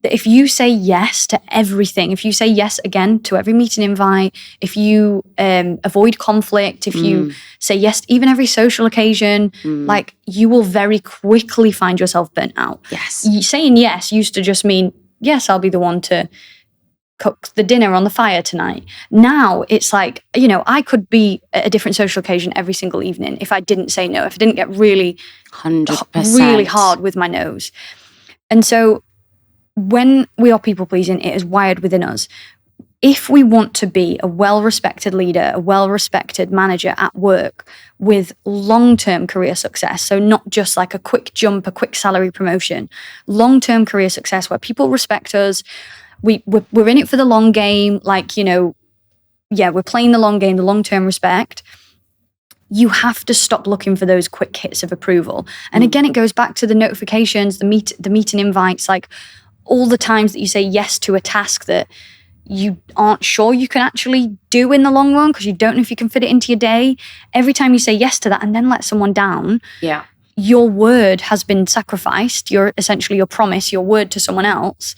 that if you say yes to everything, if you say yes again to every meeting invite, if you avoid conflict, if you say yes to even every social occasion, like you will very quickly find yourself burnt out. Yes. Saying yes used to just mean, yes, I'll be the one to cook the dinner on the fire tonight. Now it's like, I could be at a different social occasion every single evening if I didn't say no, if I didn't get really 100%. really hard with my nose. And so when we are people pleasing, it is wired within us. If we want to be a well-respected leader, a well-respected manager at work with long-term career success, so not just like a quick jump, a quick salary promotion, long-term career success where people respect us, we're in it for the long game, we're playing the long game, the long-term respect. You have to stop looking for those quick hits of approval. And again, it goes back to the notifications, the meeting invites, like all the times that you say yes to a task that you aren't sure you can actually do in the long run because you don't know if you can fit it into your day. Every time you say yes to that and then let someone down, your word has been sacrificed. Essentially your promise, your word to someone else.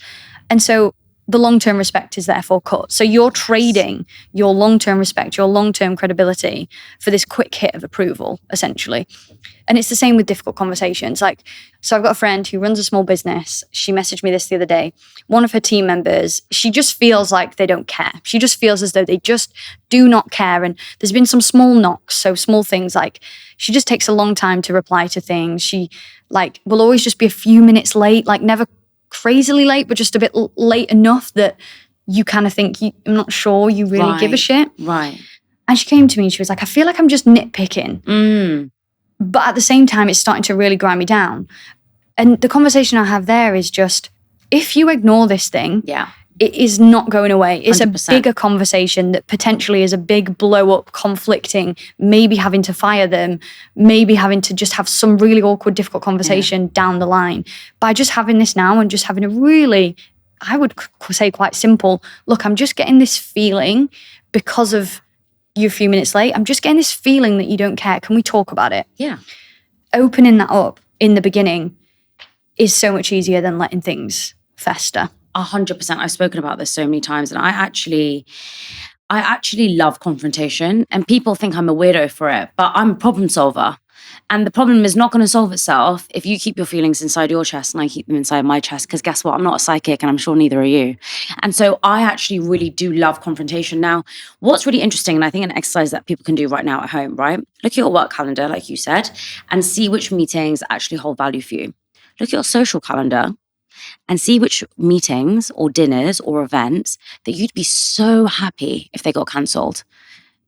And so the long-term respect is therefore cut. So you're trading your long-term respect, your long-term credibility for this quick hit of approval, essentially. And it's the same with difficult conversations. So I've got a friend who runs a small business. She messaged me this the other day. One of her team members, she just feels like they don't care. She just feels as though they just do not care. And there's been some small knocks, so small things like she just takes a long time to reply to things. She will always just be a few minutes late, never crazily late, but just a bit late enough that you kind of think, I'm not sure you really give a shit. Right. And she came to me and she was like, I feel like I'm just nitpicking. But at the same time, it's starting to really grind me down. And the conversation I have there is just, if you ignore this thing, it is not going away. It's 100%. A bigger conversation that potentially is a big blow up, conflicting, maybe having to fire them, maybe having to just have some really awkward, difficult conversation down the line. By just having this now and just having a really, I would say quite simple, look, I'm just getting this feeling because of you're a few minutes late. I'm just getting this feeling that you don't care. Can we talk about it? Yeah. Opening that up in the beginning is so much easier than letting things fester. 100%. I've spoken about this so many times, and I actually love confrontation, and people think I'm a weirdo for it, but I'm a problem solver. And the problem is not going to solve itself if you keep your feelings inside your chest and I keep them inside my chest, because guess what? I'm not a psychic, and I'm sure neither are you. And so I actually really do love confrontation. Now, what's really interesting, and I think an exercise that people can do right now at home, right? Look at your work calendar, like you said, and see which meetings actually hold value for you. Look at your social calendar and see which meetings or dinners or events that you'd be so happy if they got cancelled.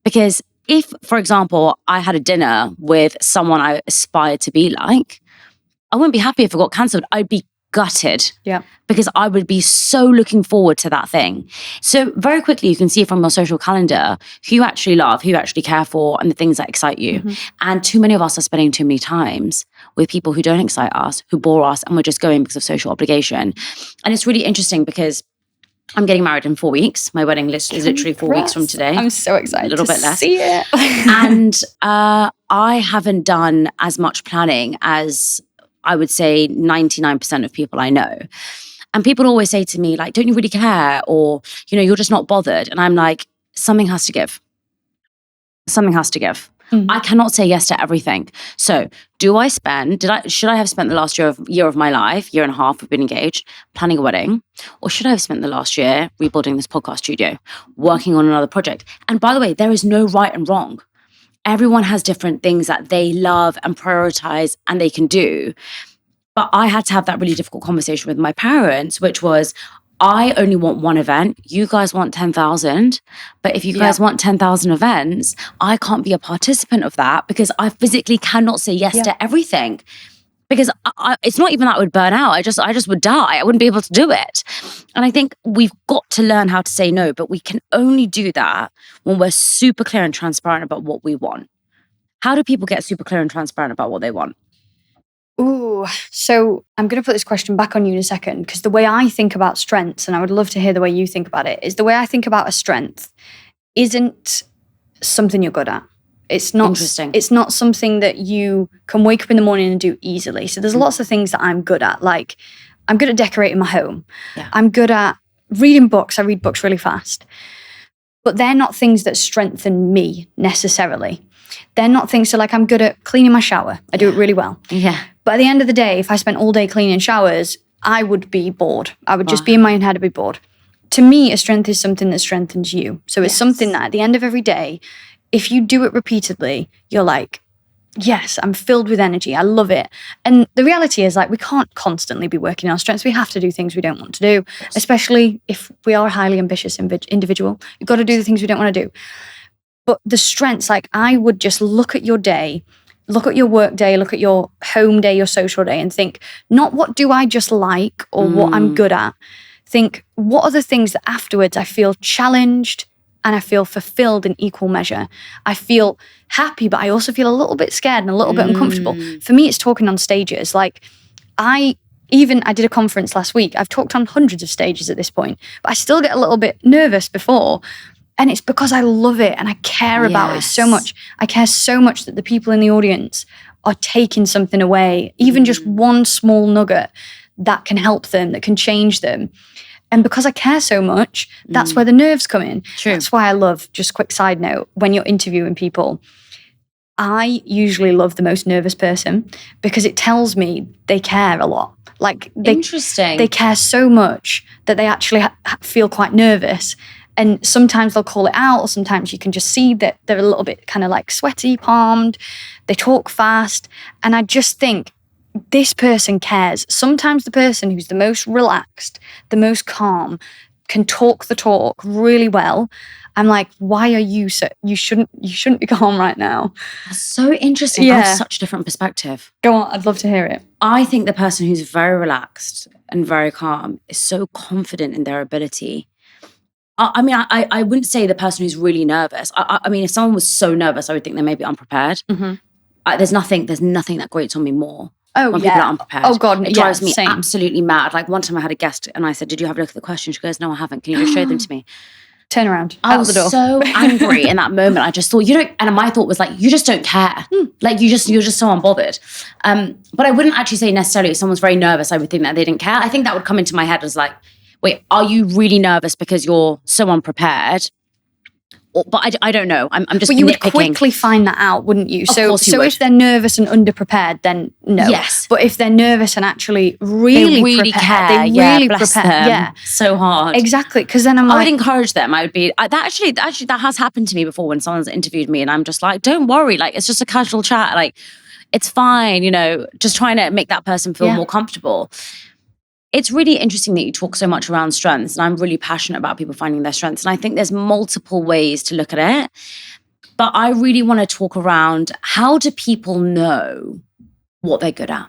Because if, for example, I had a dinner with someone I aspired to be like, I wouldn't be happy if it got cancelled. I'd be gutted. Yeah. Because I would be so looking forward to that thing. So very quickly, you can see from your social calendar who you actually love, who you actually care for, and the things that excite you. Mm-hmm. And too many of us are spending too many times with people who don't excite us, who bore us, and we're just going because of social obligation. And it's really interesting because I'm getting married in 4 weeks. My wedding list is literally 4 weeks from today. I'm so excited. A little bit less. See it. And I haven't done as much planning as I would say 99% of people I know. And people always say to me, don't you really care? Or, you're just not bothered. And I'm like, something has to give. Something has to give. Mm-hmm. I cannot say yes to everything. So should I have spent the last year of my life, year and a half, we've been engaged, planning a wedding? Or should I have spent the last year rebuilding this podcast studio, working on another project? And by the way, there is no right and wrong. Everyone has different things that they love and prioritize and they can do. But I had to have that really difficult conversation with my parents, which was, I only want one event. You guys want 10,000. But if you guys want 10,000 events, I can't be a participant of that because I physically cannot say yes to everything. Because it's not even that I would burn out. I just would die. I wouldn't be able to do it. And I think we've got to learn how to say no, but we can only do that when we're super clear and transparent about what we want. How do people get super clear and transparent about what they want? Ooh, so I'm going to put this question back on you in a second, because the way I think about strengths, and I would love to hear the way you think about it, is the way I think about a strength isn't something you're good at. It's not. Interesting. It's not something that you can wake up in the morning and do easily. So there's lots of things that I'm good at. Like, I'm good at decorating my home. Yeah. I'm good at reading books. I read books really fast. But they're not things that strengthen me necessarily. They're not things, so I'm good at cleaning my shower. I do it really well. Yeah. But at the end of the day, if I spent all day cleaning showers, I would be bored. I would just be in my own head, I'd be bored. to me, a strength is something that strengthens you. So it's something that at the end of every day, if you do it repeatedly, you're like, yes, I'm filled with energy. I love it. And the reality is, like, we can't constantly be working on our strengths. We have to do things we don't want to do, especially if we are a highly ambitious individual. You've got to do the things we don't want to do. But the strengths, like, I would just look at your day, look at your work day, look at your home day, your social day, and think, not what do I just like or what I'm good at. Think, what are the things that afterwards I feel challenged and I feel fulfilled in equal measure. I feel happy, but I also feel a little bit scared and a little bit uncomfortable. For me, it's talking on stages. Like, I did a conference last week. I've talked on hundreds of stages at this point, but I still get a little bit nervous before. And it's because I love it and I care about it so much. I care so much that the people in the audience are taking something away, even just one small nugget that can help them, that can change them. And because I care so much, that's where the nerves come in. True. That's why I love, just quick side note, when you're interviewing people, I usually love the most nervous person because it tells me they care a lot. Like, Interesting. They care so much that they actually feel quite nervous. And sometimes they'll call it out, or sometimes you can just see that they're a little bit kind of like sweaty palmed. They talk fast. And I just think, this person cares. Sometimes the person who's the most relaxed, the most calm, can talk the talk really well. I'm like, why are you so, you shouldn't be calm right now. That's so interesting. I have such a different perspective. Go on, I'd love to hear it. I think the person who's very relaxed and very calm is so confident in their ability. I mean, I wouldn't say the person who's really nervous. I mean, if someone was so nervous, I would think they may be unprepared. There's nothing that grates on me more. When people are unprepared. Oh God, it drives me absolutely mad. Like, one time I had a guest and I said, "Did you have a look at the question?" She goes, "No, I haven't. Can you just show them to me?" Turn around. I was so angry in that moment. I just thought, and my thought was like, you just don't care. Like, you're just so unbothered. But I wouldn't actually say necessarily if someone's very nervous, I would think that they didn't care. I think that would come into my head as like, wait, are you really nervous because you're so unprepared? But I don't know. I'm just. But you would quickly find that out, wouldn't you? So if they're nervous and underprepared, then no. Yes. But if they're nervous and actually really care, they really prepare. So hard. Exactly. Because then I would encourage them. I would be that actually that has happened to me before when someone's interviewed me, and I'm just like, don't worry, like, it's just a casual chat, like, it's fine, just trying to make that person feel more comfortable. It's really interesting that you talk so much around strengths, and I'm really passionate about people finding their strengths. And I think there's multiple ways to look at it. But I really want to talk around, how do people know what they're good at?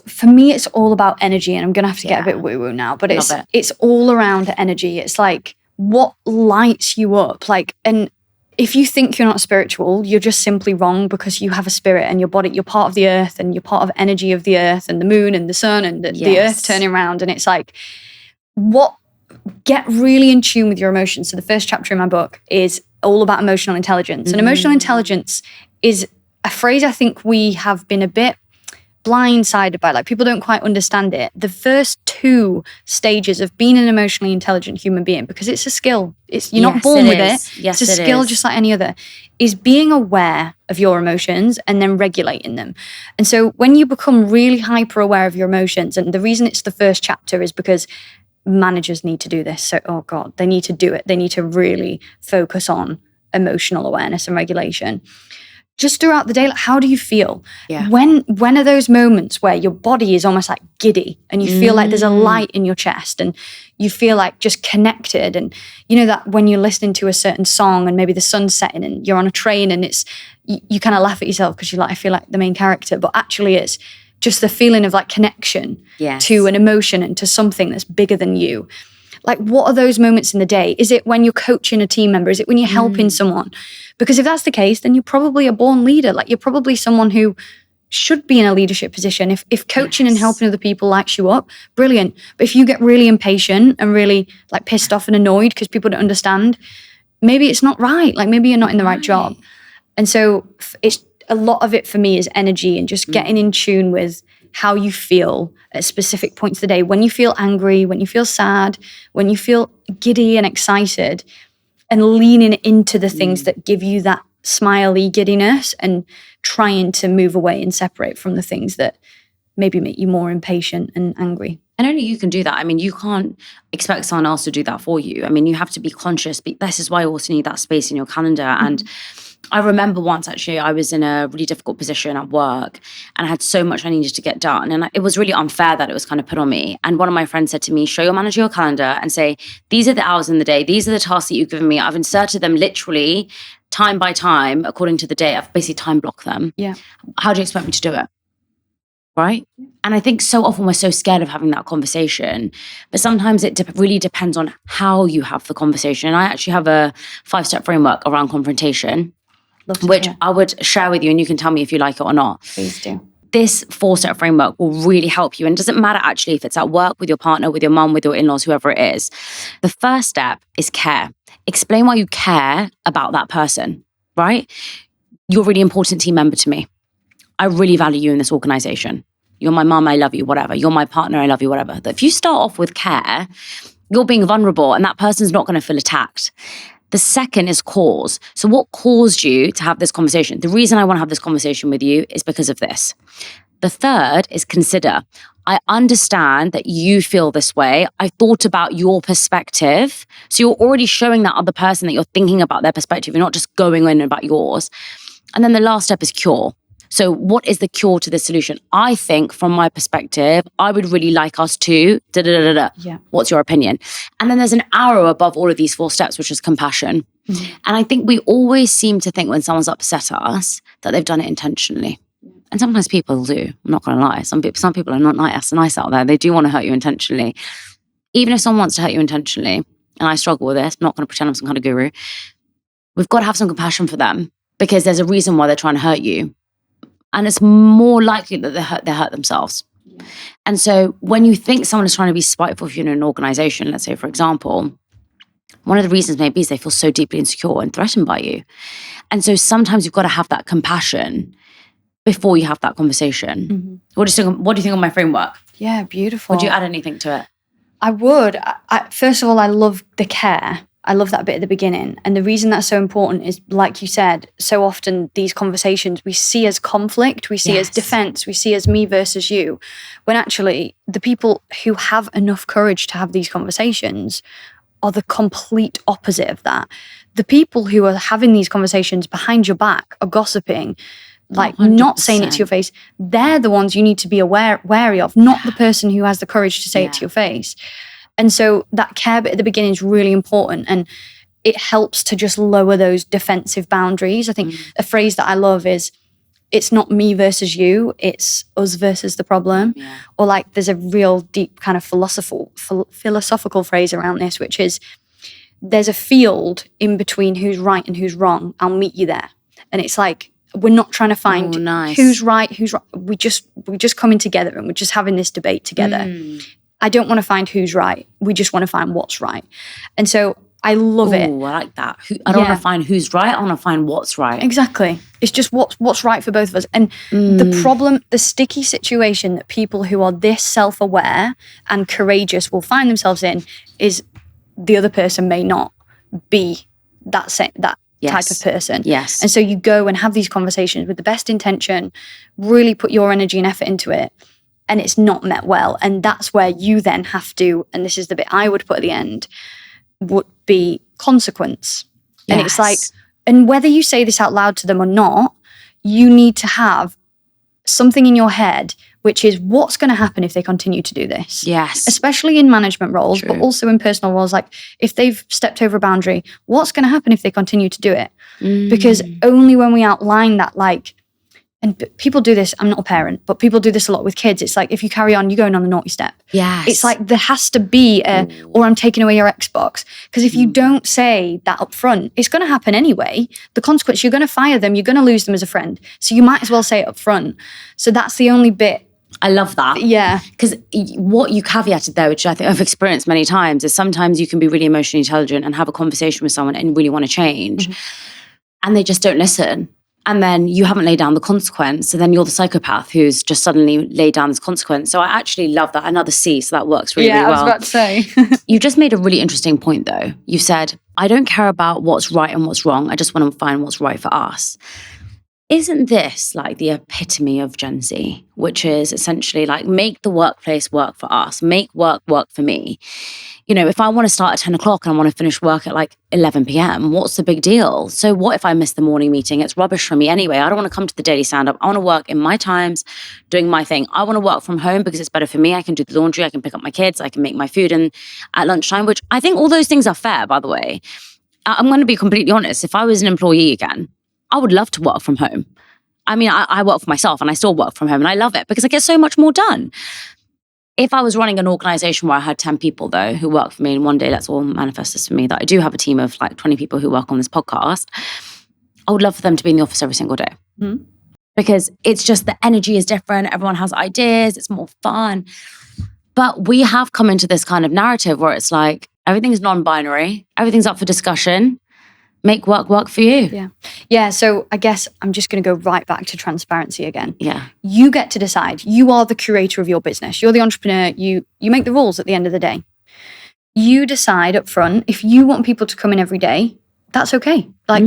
For me, it's all about energy, and I'm going to have to get a bit woo-woo now, but it's all around energy. It's like, what lights you up? Like, and if you think you're not spiritual, you're just simply wrong, because you have a spirit and your body, you're part of the earth and you're part of energy of the earth and the moon and the sun and the earth turning around. And it's like, get really in tune with your emotions. So the first chapter in my book is all about emotional intelligence. And emotional intelligence is a phrase I think we have been a bit blindsided by. Like, people don't quite understand it. The first two stages of being an emotionally intelligent human being, because it's a skill, you're not born with it. Yes, it's a skill just like any other, is being aware of your emotions and then regulating them. And so when you become really hyper aware of your emotions, and the reason it's the first chapter is because managers need to do this. So, oh God, they need to do it. They need to really focus on emotional awareness and regulation. Just throughout the day, like, how do you feel? Yeah. When are those moments where your body is almost like giddy and you feel like there's a light in your chest and you feel like just connected? And you know that when you're listening to a certain song and maybe the sun's setting and you're on a train and you kind of laugh at yourself because you're like, I feel like the main character, but actually it's just the feeling of like connection to an emotion and to something that's bigger than you. Like, what are those moments in the day? Is it when you're coaching a team member? Is it when you're helping someone? Because if that's the case, then you're probably a born leader. Like, you're probably someone who should be in a leadership position. If coaching and helping other people lights you up, brilliant. But if you get really impatient and really like pissed off and annoyed because people don't understand, maybe it's not right. Like, maybe you're not in the right job. And so it's a lot of it for me is energy and just getting in tune with how you feel at specific points of the day. When you feel angry, when you feel sad, when you feel giddy and excited, and leaning into the things that give you that smiley giddiness and trying to move away and separate from the things that maybe make you more impatient and angry. And only you can do that. I mean, you can't expect someone else to do that for you. I mean, you have to be conscious. This is why you also need that space in your calendar. And I remember once actually, I was in a really difficult position at work and I had so much I needed to get done. And it was really unfair that it was kind of put on me. And one of my friends said to me, show your manager your calendar and say, these are the hours in the day. These are the tasks that you've given me. I've inserted them literally time by time, according to the day. I've basically time blocked them. Yeah. How do you expect me to do it? Right? And I think so often we're so scared of having that conversation, but sometimes it really depends on how you have the conversation. And I actually have a 5-step framework around confrontation, which I would share with you, and you can tell me if you like it or not. Please do. This 4-step framework will really help you. And it doesn't matter actually if it's at work, with your partner, with your mum, with your in-laws, whoever it is. The first step is care. Explain why you care about that person, right? You're a really important team member to me. I really value you in this organization. You're my mum, I love you, whatever. You're my partner, I love you, whatever. But if you start off with care, you're being vulnerable and that person's not going to feel attacked. The second is cause. So what caused you to have this conversation? The reason I want to have this conversation with you is because of this. The third is consider. I understand that you feel this way. I thought about your perspective. So you're already showing that other person that you're thinking about their perspective. You're not just going in about yours. And then the last step is cure. So what is the cure to the solution? I think from my perspective, I would really like us to da-da-da-da-da. Yeah. What's your opinion? And then there's an arrow above all of these 4 steps, which is compassion. Mm-hmm. And I think we always seem to think when someone's upset us that they've done it intentionally. And sometimes people do, I'm not going to lie. Some people are not nice out there. They do want to hurt you intentionally. Even if someone wants to hurt you intentionally, and I struggle with this, I'm not going to pretend I'm some kind of guru, we've got to have some compassion for them because there's a reason why they're trying to hurt you. And it's more likely that they hurt themselves. Yeah. And so when you think someone is trying to be spiteful of you in an organization, let's say, for example, one of the reasons maybe is they feel so deeply insecure and threatened by you. And so sometimes you've got to have that compassion before you have that conversation. Mm-hmm. What do you think of my framework? Yeah, beautiful. Would you add anything to it? I would. First of all, I love the care. I love that bit at the beginning. And the reason that's so important is, like you said, so often these conversations we see as conflict, we see as defense, we see as me versus you, when actually the people who have enough courage to have these conversations are the complete opposite of that. The people who are having these conversations behind your back are gossiping, like 100%. Not saying it to your face. They're the ones you need to be wary of, not the person who has the courage to say it to your face. And so that care bit at the beginning is really important, and it helps to just lower those defensive boundaries. I think a phrase that I love is, it's not me versus you, it's us versus the problem. Yeah. Or like there's a real deep kind of philosophical phrase around this, which is, there's a field in between who's right and who's wrong. I'll meet you there. And it's like, we're not trying to find who's right, who's wrong. We're just coming together and we're just having this debate together. I don't want to find who's right. We just want to find what's right. And so I love it. I like that. I don't want to find who's right. I want to find what's right. Exactly. It's just what's right for both of us. And the problem, the sticky situation that people who are this self-aware and courageous will find themselves in is the other person may not be that type of person. Yes. And so you go and have these conversations with the best intention, really put your energy and effort into it, and it's not met well. And that's where you then have to, and this is the bit I would put at the end, would be consequence. Yes. And it's like, and whether you say this out loud to them or not, you need to have something in your head, which is what's going to happen if they continue to do this. Yes. Especially in management roles, but also in personal roles. Like if they've stepped over a boundary, what's going to happen if they continue to do it? Because only when we outline that, like, and people do this, I'm not a parent, but people do this a lot with kids. It's like, if you carry on, you're going on the naughty step. Yes. It's like there has to be or I'm taking away your Xbox. Because if you don't say that up front, it's going to happen anyway. The consequence, you're going to fire them, you're going to lose them as a friend. So you might as well say it up front. So that's the only bit. I love that. Yeah. Because what you caveated there, which I think I've experienced many times, is sometimes you can be really emotionally intelligent and have a conversation with someone and really want to change. And they just don't listen. And then you haven't laid down the consequence. So then you're the psychopath who's just suddenly laid down this consequence. So I actually love that. Another C, so that works really, really well. Yeah, I was about to say. You just made a really interesting point though. You said, I don't care about what's right and what's wrong. I just want to find what's right for us. Isn't this like the epitome of Gen Z, which is essentially like make the workplace work for us, make work work for me? If I want to start at 10 o'clock and I want to finish work at like 11 p.m., what's the big deal? So what if I miss the morning meeting? It's rubbish for me anyway. I don't want to come to the daily stand-up. I want to work in my times, doing my thing. I want to work from home because it's better for me. I can do the laundry. I can pick up my kids. I can make my food and at lunchtime, which I think all those things are fair, by the way. I'm going to be completely honest. If I was an employee again, I would love to work from home. I mean, I work for myself and I still work from home and I love it because I get so much more done. If I was running an organization where I had 10 people though, who work for me, and one day let's all manifest this for me, that I do have a team of like 20 people who work on this podcast, I would love for them to be in the office every single day. Mm-hmm. Because it's just the energy is different. Everyone has ideas. It's more fun. But we have come into this kind of narrative where it's like, everything is non-binary. Everything's up for discussion. Make work work for you. Yeah. Yeah. So I guess I'm just going to go right back to transparency again. Yeah. You get to decide. You are the curator of your business. You're the entrepreneur. You make the rules at the end of the day. You decide up front, if you want people to come in every day, that's okay. Like,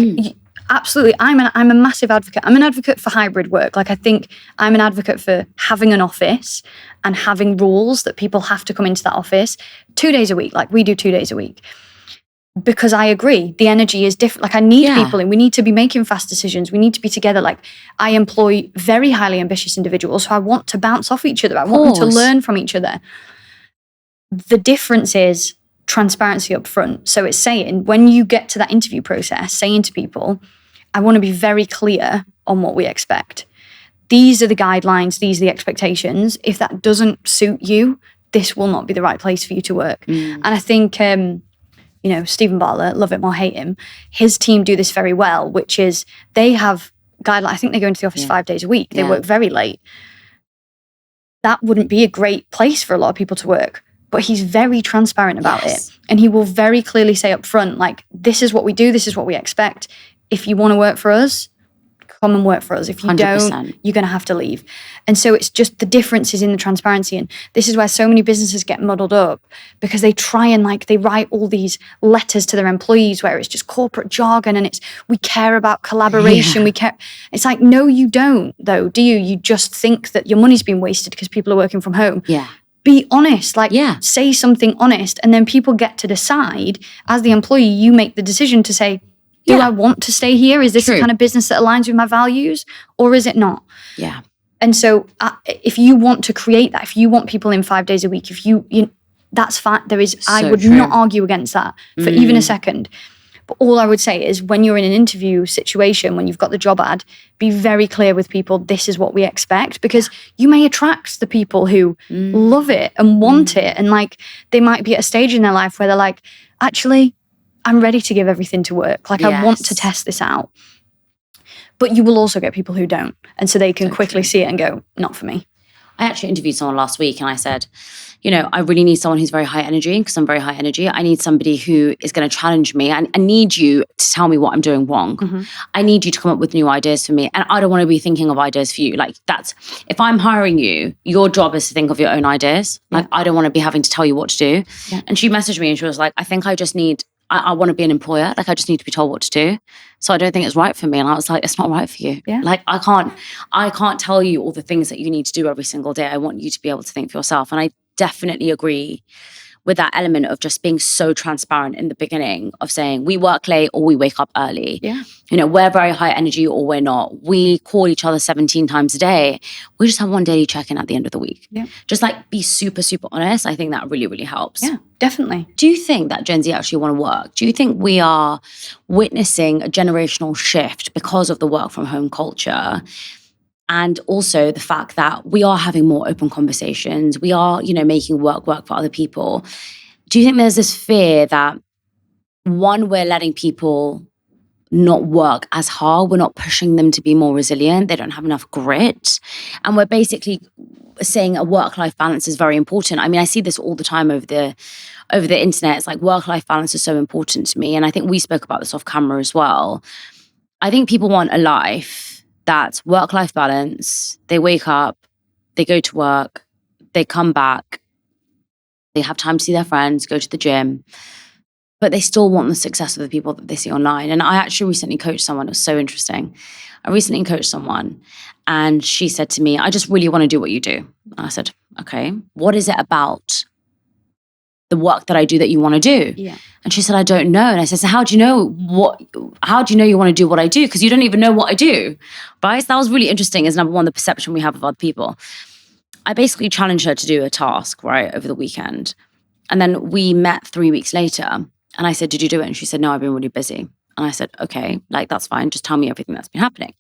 absolutely. I'm a massive advocate. I'm an advocate for hybrid work. Like, I think I'm an advocate for having an office and having rules that people have to come into that office 2 days a week. Like we do 2 days a week. Because I agree, the energy is different. Like I need people and we need to be making fast decisions. We need to be together. Like I employ very highly ambitious individuals who I want to bounce off each other. I want them to learn from each other. The difference is transparency up front. So it's saying, when you get to that interview process, saying to people, I want to be very clear on what we expect. These are the guidelines. These are the expectations. If that doesn't suit you, this will not be the right place for you to work. And I think, Stephen Bartlett, love him or hate him, his team do this very well, which is they have guidelines. I think they go into the office 5 days a week. They work very late. That wouldn't be a great place for a lot of people to work. But he's very transparent about it. And he will very clearly say up front, like, this is what we do. This is what we expect. If you want to work for us, come and work for us. If you 100%. Don't, you're going to have to leave. And so it's just the differences in the transparency. And this is where so many businesses get muddled up because they try and they write all these letters to their employees where it's just corporate jargon and it's, we care about collaboration. We care. It's like, no, you don't though, do you? You just think that your money's been wasted because people are working from home. Yeah. Be honest, say something honest. And then people get to decide, as the employee, you make the decision to say, do I want to stay here? Is this the kind of business that aligns with my values or is it not? Yeah. And so if you want to create that, if you want people in 5 days a week, if you that's fine. I would not argue against that for even a second. But all I would say is when you're in an interview situation, when you've got the job ad, be very clear with people, this is what we expect, because you may attract the people who love it and want it. And they might be at a stage in their life where they're like, actually, I'm ready to give everything to work. I want to test this out. But you will also get people who don't. And so they can quickly see it and go, not for me. I actually interviewed someone last week and I said, I really need someone who's very high energy because I'm very high energy. I need somebody who is going to challenge me. I need you to tell me what I'm doing wrong. Mm-hmm. I need you to come up with new ideas for me. And I don't want to be thinking of ideas for you. If I'm hiring you, your job is to think of your own ideas. I don't want to be having to tell you what to do. Yeah. And she messaged me and she was like, I think I just need, I want to be an employer. I just need to be told what to do. So I don't think it's right for me. And I was like, it's not right for you. Yeah. I can't tell you all the things that you need to do every single day. I want you to be able to think for yourself. And I definitely agree with that element of just being so transparent in the beginning of saying we work late or we wake up early. Yeah. We're very high energy or we're not. We call each other 17 times a day. We just have one daily check-in at the end of the week. Yeah. Just be super, super honest. I think that really, really helps. Yeah, definitely. Do you think that Gen Z actually want to work? Do you think we are witnessing a generational shift because of the work from home culture? And also the fact that we are having more open conversations. We are, making work for other people. Do you think there's this fear that, one, we're letting people not work as hard? We're not pushing them to be more resilient. They don't have enough grit. And we're basically saying a work-life balance is very important. I mean, I see this all the time over the internet. It's like work-life balance is so important to me. And I think we spoke about this off camera as well. I think people want a life that's work-life balance. They wake up, they go to work, they come back, they have time to see their friends, go to the gym, but they still want the success of the people that they see online. And I actually recently coached someone. It was so interesting. I recently coached someone and she said to me, I just really want to do what you do. And I said, okay, what is it about the work that I do that you want to do? Yeah. And she said, I don't know. And I said, so how do you know you want to do what I do? Because you don't even know what I do, right? So that was really interesting as number one, the perception we have of other people. I basically challenged her to do a task, right, over the weekend. And then we met 3 weeks later and I said, did you do it? And she said, no, I've been really busy. And I said, okay, like that's fine. Just tell me everything that's been happening.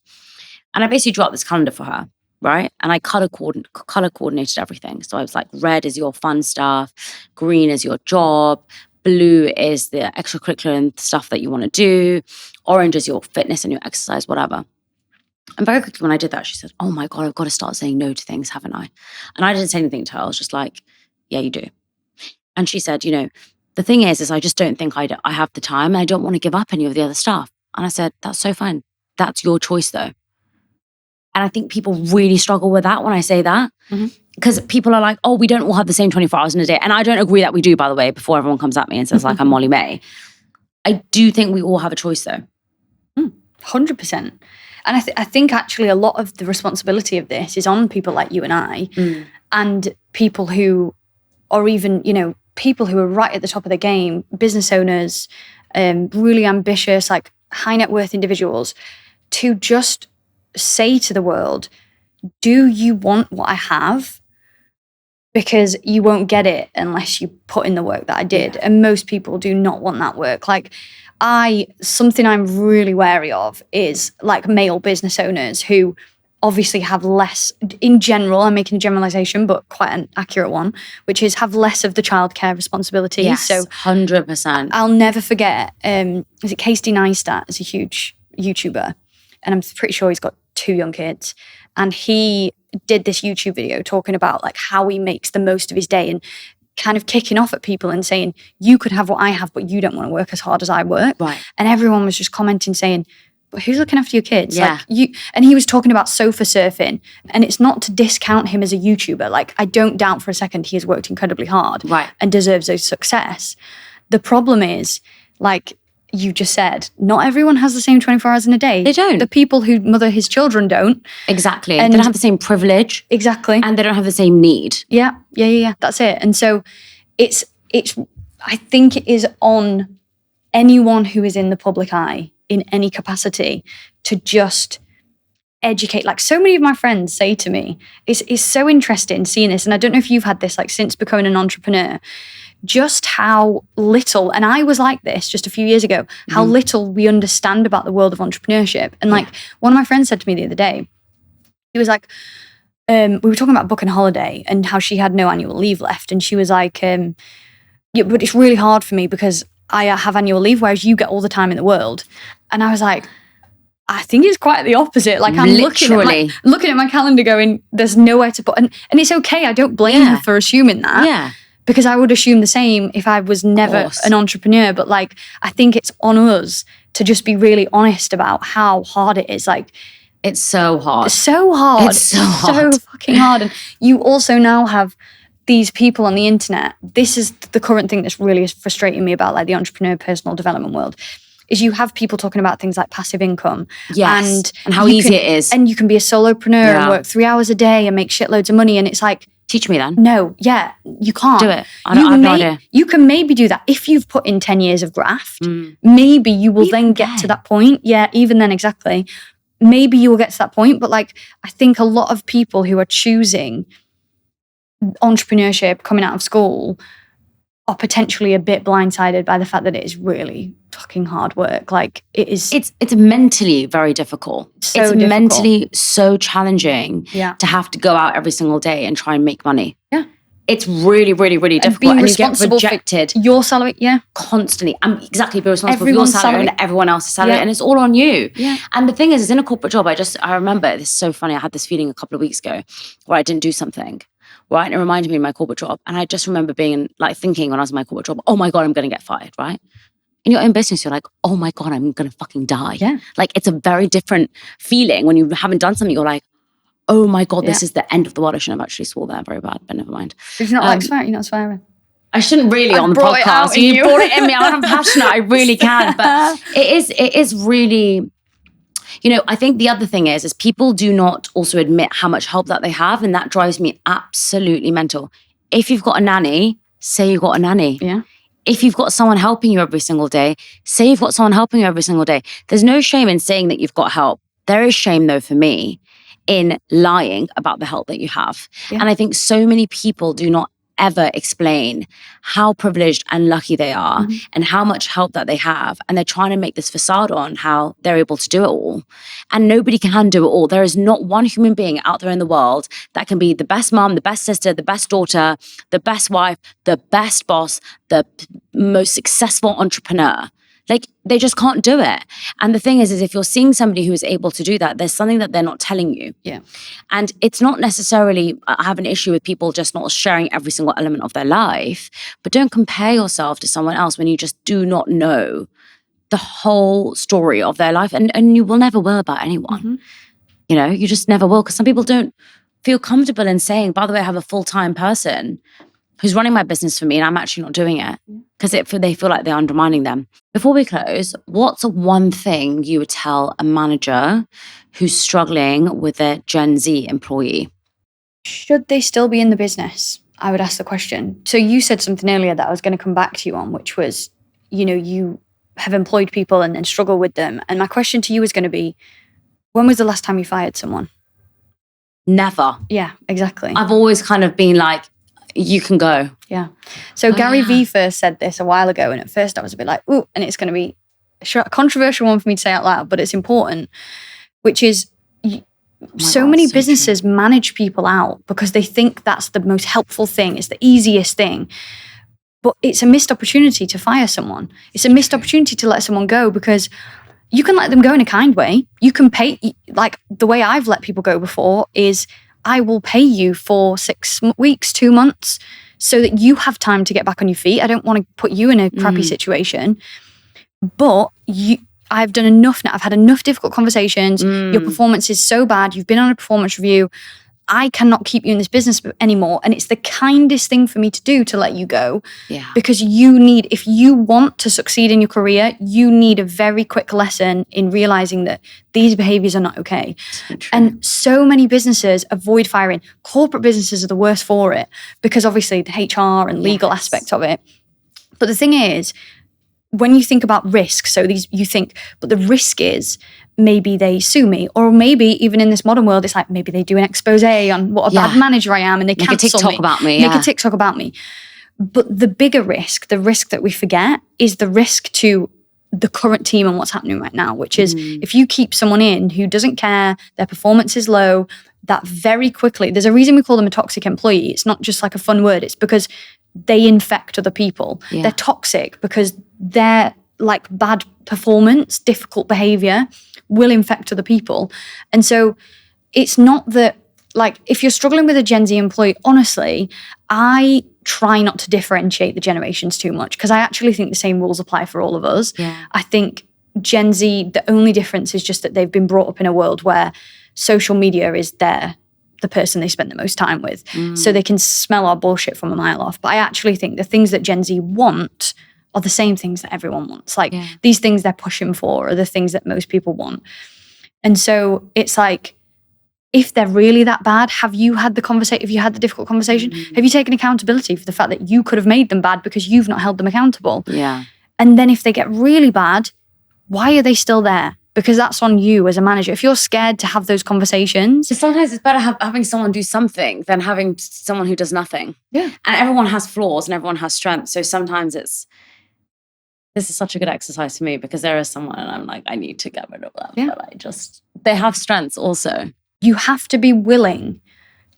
And I basically drew up this calendar for her, right? And I color coordinated everything. So I was like, red is your fun stuff, green is your job, blue is the extracurricular and stuff that you want to do, orange is your fitness and your exercise, whatever. And very quickly when I did that, she said, oh my God, I've got to start saying no to things, haven't I? And I didn't say anything to her. I was just like, yeah, you do. And she said, the thing is I just don't think I have the time and I don't want to give up any of the other stuff. And I said, that's so fine. That's your choice though. And I think people really struggle with that when I say that. Because people are like, oh, we don't all have the same 24 hours in a day. And I don't agree that we do, by the way, before everyone comes at me and says like, I'm Molly May. I do think we all have a choice though. 100%. And I think actually a lot of the responsibility of this is on people like you and I and people who are even, people who are right at the top of the game, business owners, really ambitious, like high net worth individuals, to just say to the world, do you want what I have? Because you won't get it unless you put in the work that I did. Yeah. And most people do not want that work. Like something I'm really wary of is like male business owners who obviously have less, in general, I'm making a generalization, but quite an accurate one, which is have less of the childcare responsibilities. Yes, so 100%. I'll never forget, is it Casey Neistat is a huge YouTuber, and I'm pretty sure he's got 2 young kids. And he did this YouTube video talking about like how he makes the most of his day and kind of kicking off at people and saying, you could have what I have, but you don't want to work as hard as I work. Right. And everyone was just commenting saying, but who's looking after your kids? Yeah. And he was talking about sofa surfing, and it's not to discount him as a YouTuber. Like, I don't doubt for a second he has worked incredibly hard and deserves those success. The problem is, like you just said, not everyone has the same 24 hours in a day. They don't. The people who mother his children don't. Exactly. And they don't have the same privilege. Exactly. And they don't have the same need. Yeah. That's it. And so it's I think it is on anyone who is in the public eye in any capacity to just educate. Like, so many of my friends say to me, it's so interesting seeing this. And I don't know if you've had this, like, since becoming an entrepreneur, just how little, and I was like this just a few years ago, how little we understand about the world of entrepreneurship. And like one of my friends said to me the other day, he was like, we were talking about booking a holiday and how she had no annual leave left. And she was like, yeah, but it's really hard for me because I have annual leave, whereas you get all the time in the world. And I was like, I think it's quite the opposite. Like, I'm looking at my calendar going, there's nowhere to put, and it's okay. I don't blame her for assuming that. Yeah. Because I would assume the same if I was never an entrepreneur. But like, I think it's on us to just be really honest about how hard it is. Like, it's so hard. It's so hard. It's so hard. So fucking hard. And you also now have these people on the internet. This is the current thing that's really frustrating me about like the entrepreneur personal development world, is you have people talking about things like passive income. Yes. And how easy it is. And you can be a solopreneur and work 3 hours a day and make shitloads of money. And it's like, teach me then. No, yeah, you can't. Do it. I have no idea. You can maybe do that if you've put in 10 years of graft. Maybe you will then get to that point. Yeah, even then, exactly. Maybe you will get to that point. But like, I think a lot of people who are choosing entrepreneurship coming out of school are potentially a bit blindsided by the fact that it is really fucking hard work. Like, it is. It's mentally very difficult. It's mentally so challenging to have to go out every single day and try and make money. Yeah. It's really, really, really difficult. And you get rejected. For your salary, constantly. Be responsible for your salary and everyone else's salary. And it's all on you. Yeah. And the thing is in a corporate job, I remember, this is so funny, I had this feeling a couple of weeks ago where I didn't do something. Right. And it reminded me of my corporate job. And I just remember thinking when I was in my corporate job, oh my God, I'm going to get fired, right? In your own business, you're like, oh my God, I'm going to fucking die. Yeah. Like, it's a very different feeling when you haven't done something. You're like, oh my God, this is the end of the world. I shouldn't have actually swore there very bad, but never mind. Did you not like swearing? You're not swearing? I shouldn't really on the brought it out podcast. in You you. brought it in me. I'm passionate. I really can. But it is really, I think the other thing is people do not also admit how much help that they have. And that drives me absolutely mental. If you've got a nanny, say you've got a nanny. Yeah. If you've got someone helping you every single day, say you've got someone helping you every single day. There's no shame in saying that you've got help. There is shame, though, for me, in lying about the help that you have. Yeah. And I think so many people do not ever explain how privileged and lucky they are and how much help that they have. And they're trying to make this facade on how they're able to do it all. And nobody can do it all. There is not one human being out there in the world that can be the best mom, the best sister, the best daughter, the best wife, the best boss, the most successful entrepreneur. Like, they just can't do it. And the thing is if you're seeing somebody who is able to do that, there's something that they're not telling you. Yeah. And it's not necessarily, I have an issue with people just not sharing every single element of their life, but don't compare yourself to someone else when you just do not know the whole story of their life. And you will never will about anyone. You just never will, because some people don't feel comfortable in saying, by the way, I have a full-time person who's running my business for me and I'm actually not doing it, because they feel like they're undermining them. Before we close, what's one thing you would tell a manager who's struggling with a Gen Z employee? Should they still be in the business? I would ask the question. So you said something earlier that I was going to come back to you on, which was, you have employed people and then struggle with them. And my question to you is going to be, when was the last time you fired someone? Never. Yeah, exactly. I've always kind of been like, you can go. Yeah. So Gary Vee first said this a while ago, and at first I was a bit like, ooh, and it's going to be a controversial one for me to say out loud, but it's important, which is many businesses manage people out because they think that's the most helpful thing. It's the easiest thing. But it's a missed opportunity to fire someone. It's a missed opportunity to let someone go, because you can let them go in a kind way. You can pay, like the way I've let people go before is I will pay you for 6 weeks, 2 months, so that you have time to get back on your feet. I don't want to put you in a crappy situation, but I've done enough now. I've had enough difficult conversations. Your performance is so bad. You've been on a performance review. I cannot keep you in this business anymore. And it's the kindest thing for me to do to let you go. Yeah. Because if you want to succeed in your career, you need a very quick lesson in realizing that these behaviors are not okay. And so many businesses avoid firing. Corporate businesses are the worst for it, because obviously the HR and legal aspect of it. But the thing is, when you think about risk, you think, but the risk is maybe they sue me, or maybe even in this modern world, it's like maybe they do an expose on what a bad manager I am and they cancel me. Make a TikTok about me. Make a TikTok about me. But the bigger risk, the risk that we forget, is the risk to the current team and what's happening right now, which is if you keep someone in who doesn't care, their performance is low, that very quickly, there's a reason we call them a toxic employee. It's not just like a fun word. It's because they infect other people. Yeah. They're toxic because their like bad performance, difficult behavior will infect other people. And so it's not that, like, if you're struggling with a Gen Z employee, honestly, I try not to differentiate the generations too much, because I actually think the same rules apply for all of us. Yeah. I think Gen Z, the only difference is just that they've been brought up in a world where social media is the person they spend the most time with. So they can smell our bullshit from a mile off. But I actually think the things that Gen Z want are the same things that everyone wants. Like these things they're pushing for are the things that most people want. And so it's like, if they're really that bad, have you had the conversation? Have you had the difficult conversation? Have you taken accountability for the fact that you could have made them bad because you've not held them accountable? Yeah. And then if they get really bad, why are they still there? Because that's on you as a manager. If you're scared to have those conversations. Sometimes it's better having someone do something than having someone who does nothing. Yeah. And everyone has flaws and everyone has strengths. So sometimes this is such a good exercise for me, because there is someone and I'm like, I need to get rid of them. Yeah. But they have strengths also. You have to be willing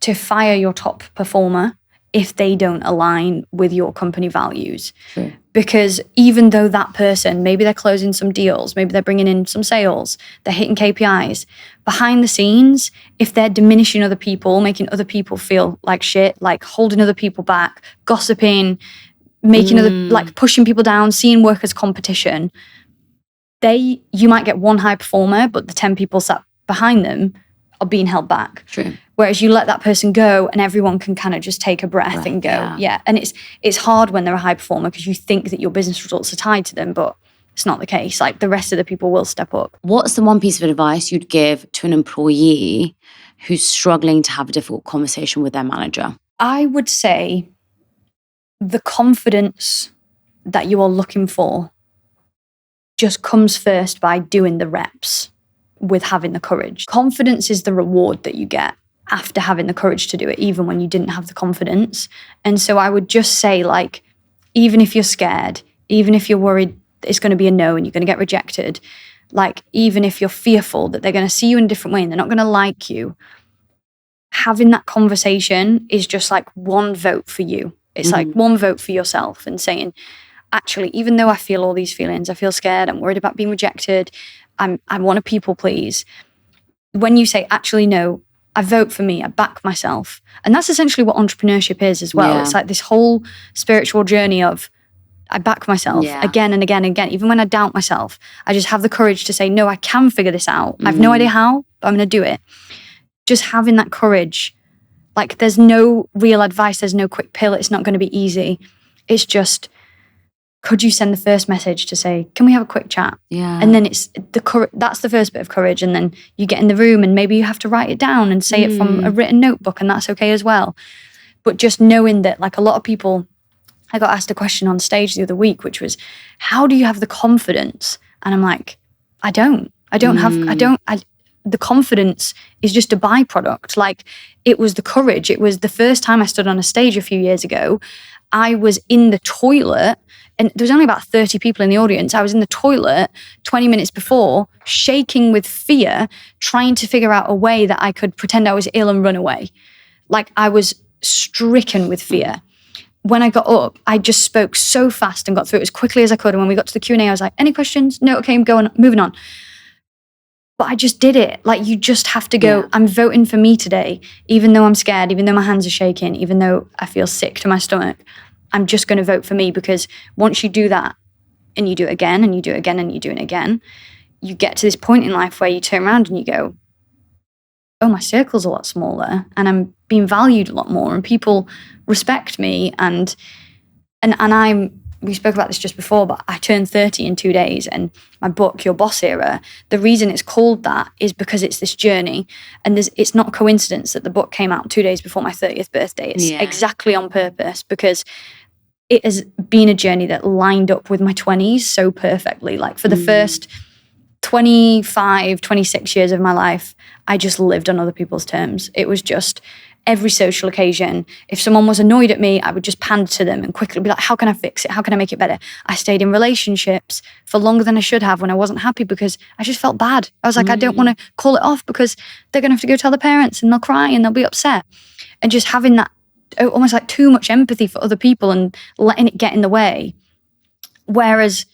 to fire your top performer if they don't align with your company values. Sure. Because even though that person, maybe they're closing some deals, maybe they're bringing in some sales, they're hitting KPIs, behind the scenes, if they're diminishing other people, making other people feel like shit, like holding other people back, gossiping, making like pushing people down, seeing work as competition, you might get one high performer, but the 10 people sat behind them are being held back. True. Whereas you let that person go and everyone can kind of just take a breath and go, yeah. And it's hard when they're a high performer because you think that your business results are tied to them, but it's not the case. Like the rest of the people will step up. What's the one piece of advice you'd give to an employee who's struggling to have a difficult conversation with their manager? I would say the confidence that you are looking for just comes first by doing the reps with having the courage. Confidence is the reward that you get after having the courage to do it, even when you didn't have the confidence. And so I would just say, like, even if you're scared, even if you're worried it's going to be a no and you're going to get rejected, like, even if you're fearful that they're going to see you in a different way and they're not going to like you, having that conversation is just like one vote for you. It's like one vote for yourself and saying, actually, even though I feel all these feelings, I feel scared, I'm worried about being rejected, I want to people please. When you say, actually, no, I vote for me, I back myself. And that's essentially what entrepreneurship is as well. It's like this whole spiritual journey of I back myself again and again and again. Even when I doubt myself, I just have the courage to say, no, I can figure this out. I have no idea how, but I'm going to do it. Just having that courage. Like, there's no real advice. There's no quick pill. It's not going to be easy. It's just, could you send the first message to say, can we have a quick chat? Yeah. And then it's that's the first bit of courage. And then you get in the room and maybe you have to write it down and say it from a written notebook, and that's okay as well. But just knowing that, like, a lot of people, I got asked a question on stage the other week, which was, how do you have the confidence? And I'm like, the confidence is just a byproduct. Like, it was the courage. It was the first time I stood on a stage a few years ago. I was in the toilet and there was only about 30 people in the audience. I was in the toilet 20 minutes before, shaking with fear, trying to figure out a way that I could pretend I was ill and run away. Like, I was stricken with fear. When I got up, I just spoke so fast and got through it as quickly as I could. And when we got to the Q&A, I was like, any questions? No, okay, I'm going, moving on. But I just did it. Like, you just have to go, I'm voting for me today, even though I'm scared, even though my hands are shaking, even though I feel sick to my stomach. I'm just going to vote for me, because once you do that and you do it again and you do it again and you do it again, you get to this point in life where you turn around and you go, oh, my circle's a lot smaller and I'm being valued a lot more and people respect me. And we spoke about this just before, but I turned 30 in 2 days, and my book, Your Boss Era, the reason it's called that is because it's this journey, and it's not a coincidence that the book came out 2 days before my 30th birthday. It's exactly on purpose, because it has been a journey that lined up with my 20s so perfectly. Like, for the first 25, 26 years of my life, I just lived on other people's terms. It was just every social occasion. If someone was annoyed at me, I would just pander to them and quickly be like, how can I fix it? How can I make it better? I stayed in relationships for longer than I should have when I wasn't happy, because I just felt bad. I was like, I don't want to call it off because they're going to have to go tell their parents and they'll cry and they'll be upset. And just having that almost like too much empathy for other people and letting it get in the way. Whereas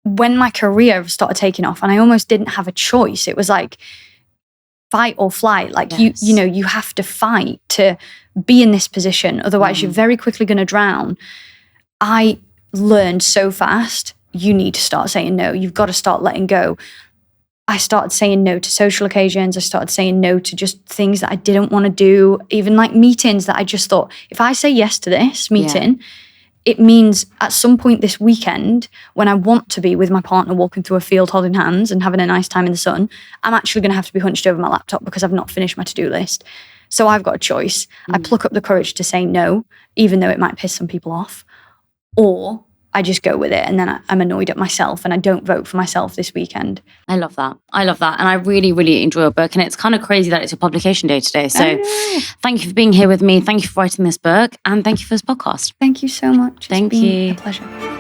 when my career started taking off and I almost didn't have a choice, it was like, fight or flight. Like, you have to fight to be in this position. Otherwise, you're very quickly going to drown. I learned so fast, you need to start saying no. You've got to start letting go. I started saying no to social occasions. I started saying no to just things that I didn't want to do. Even like meetings that I just thought, if I say yes to this meeting, it means at some point this weekend, when I want to be with my partner walking through a field holding hands and having a nice time in the sun, I'm actually going to have to be hunched over my laptop because I've not finished my to-do list. So I've got a choice. I pluck up the courage to say no, even though it might piss some people off, or I just go with it and then I'm annoyed at myself and I don't vote for myself this weekend. I love that. And I really, really enjoy your book. And it's kind of crazy that it's your publication day today. So thank you for being here with me. Thank you for writing this book. And thank you for this podcast. Thank you so much. Thank it's been you. a pleasure.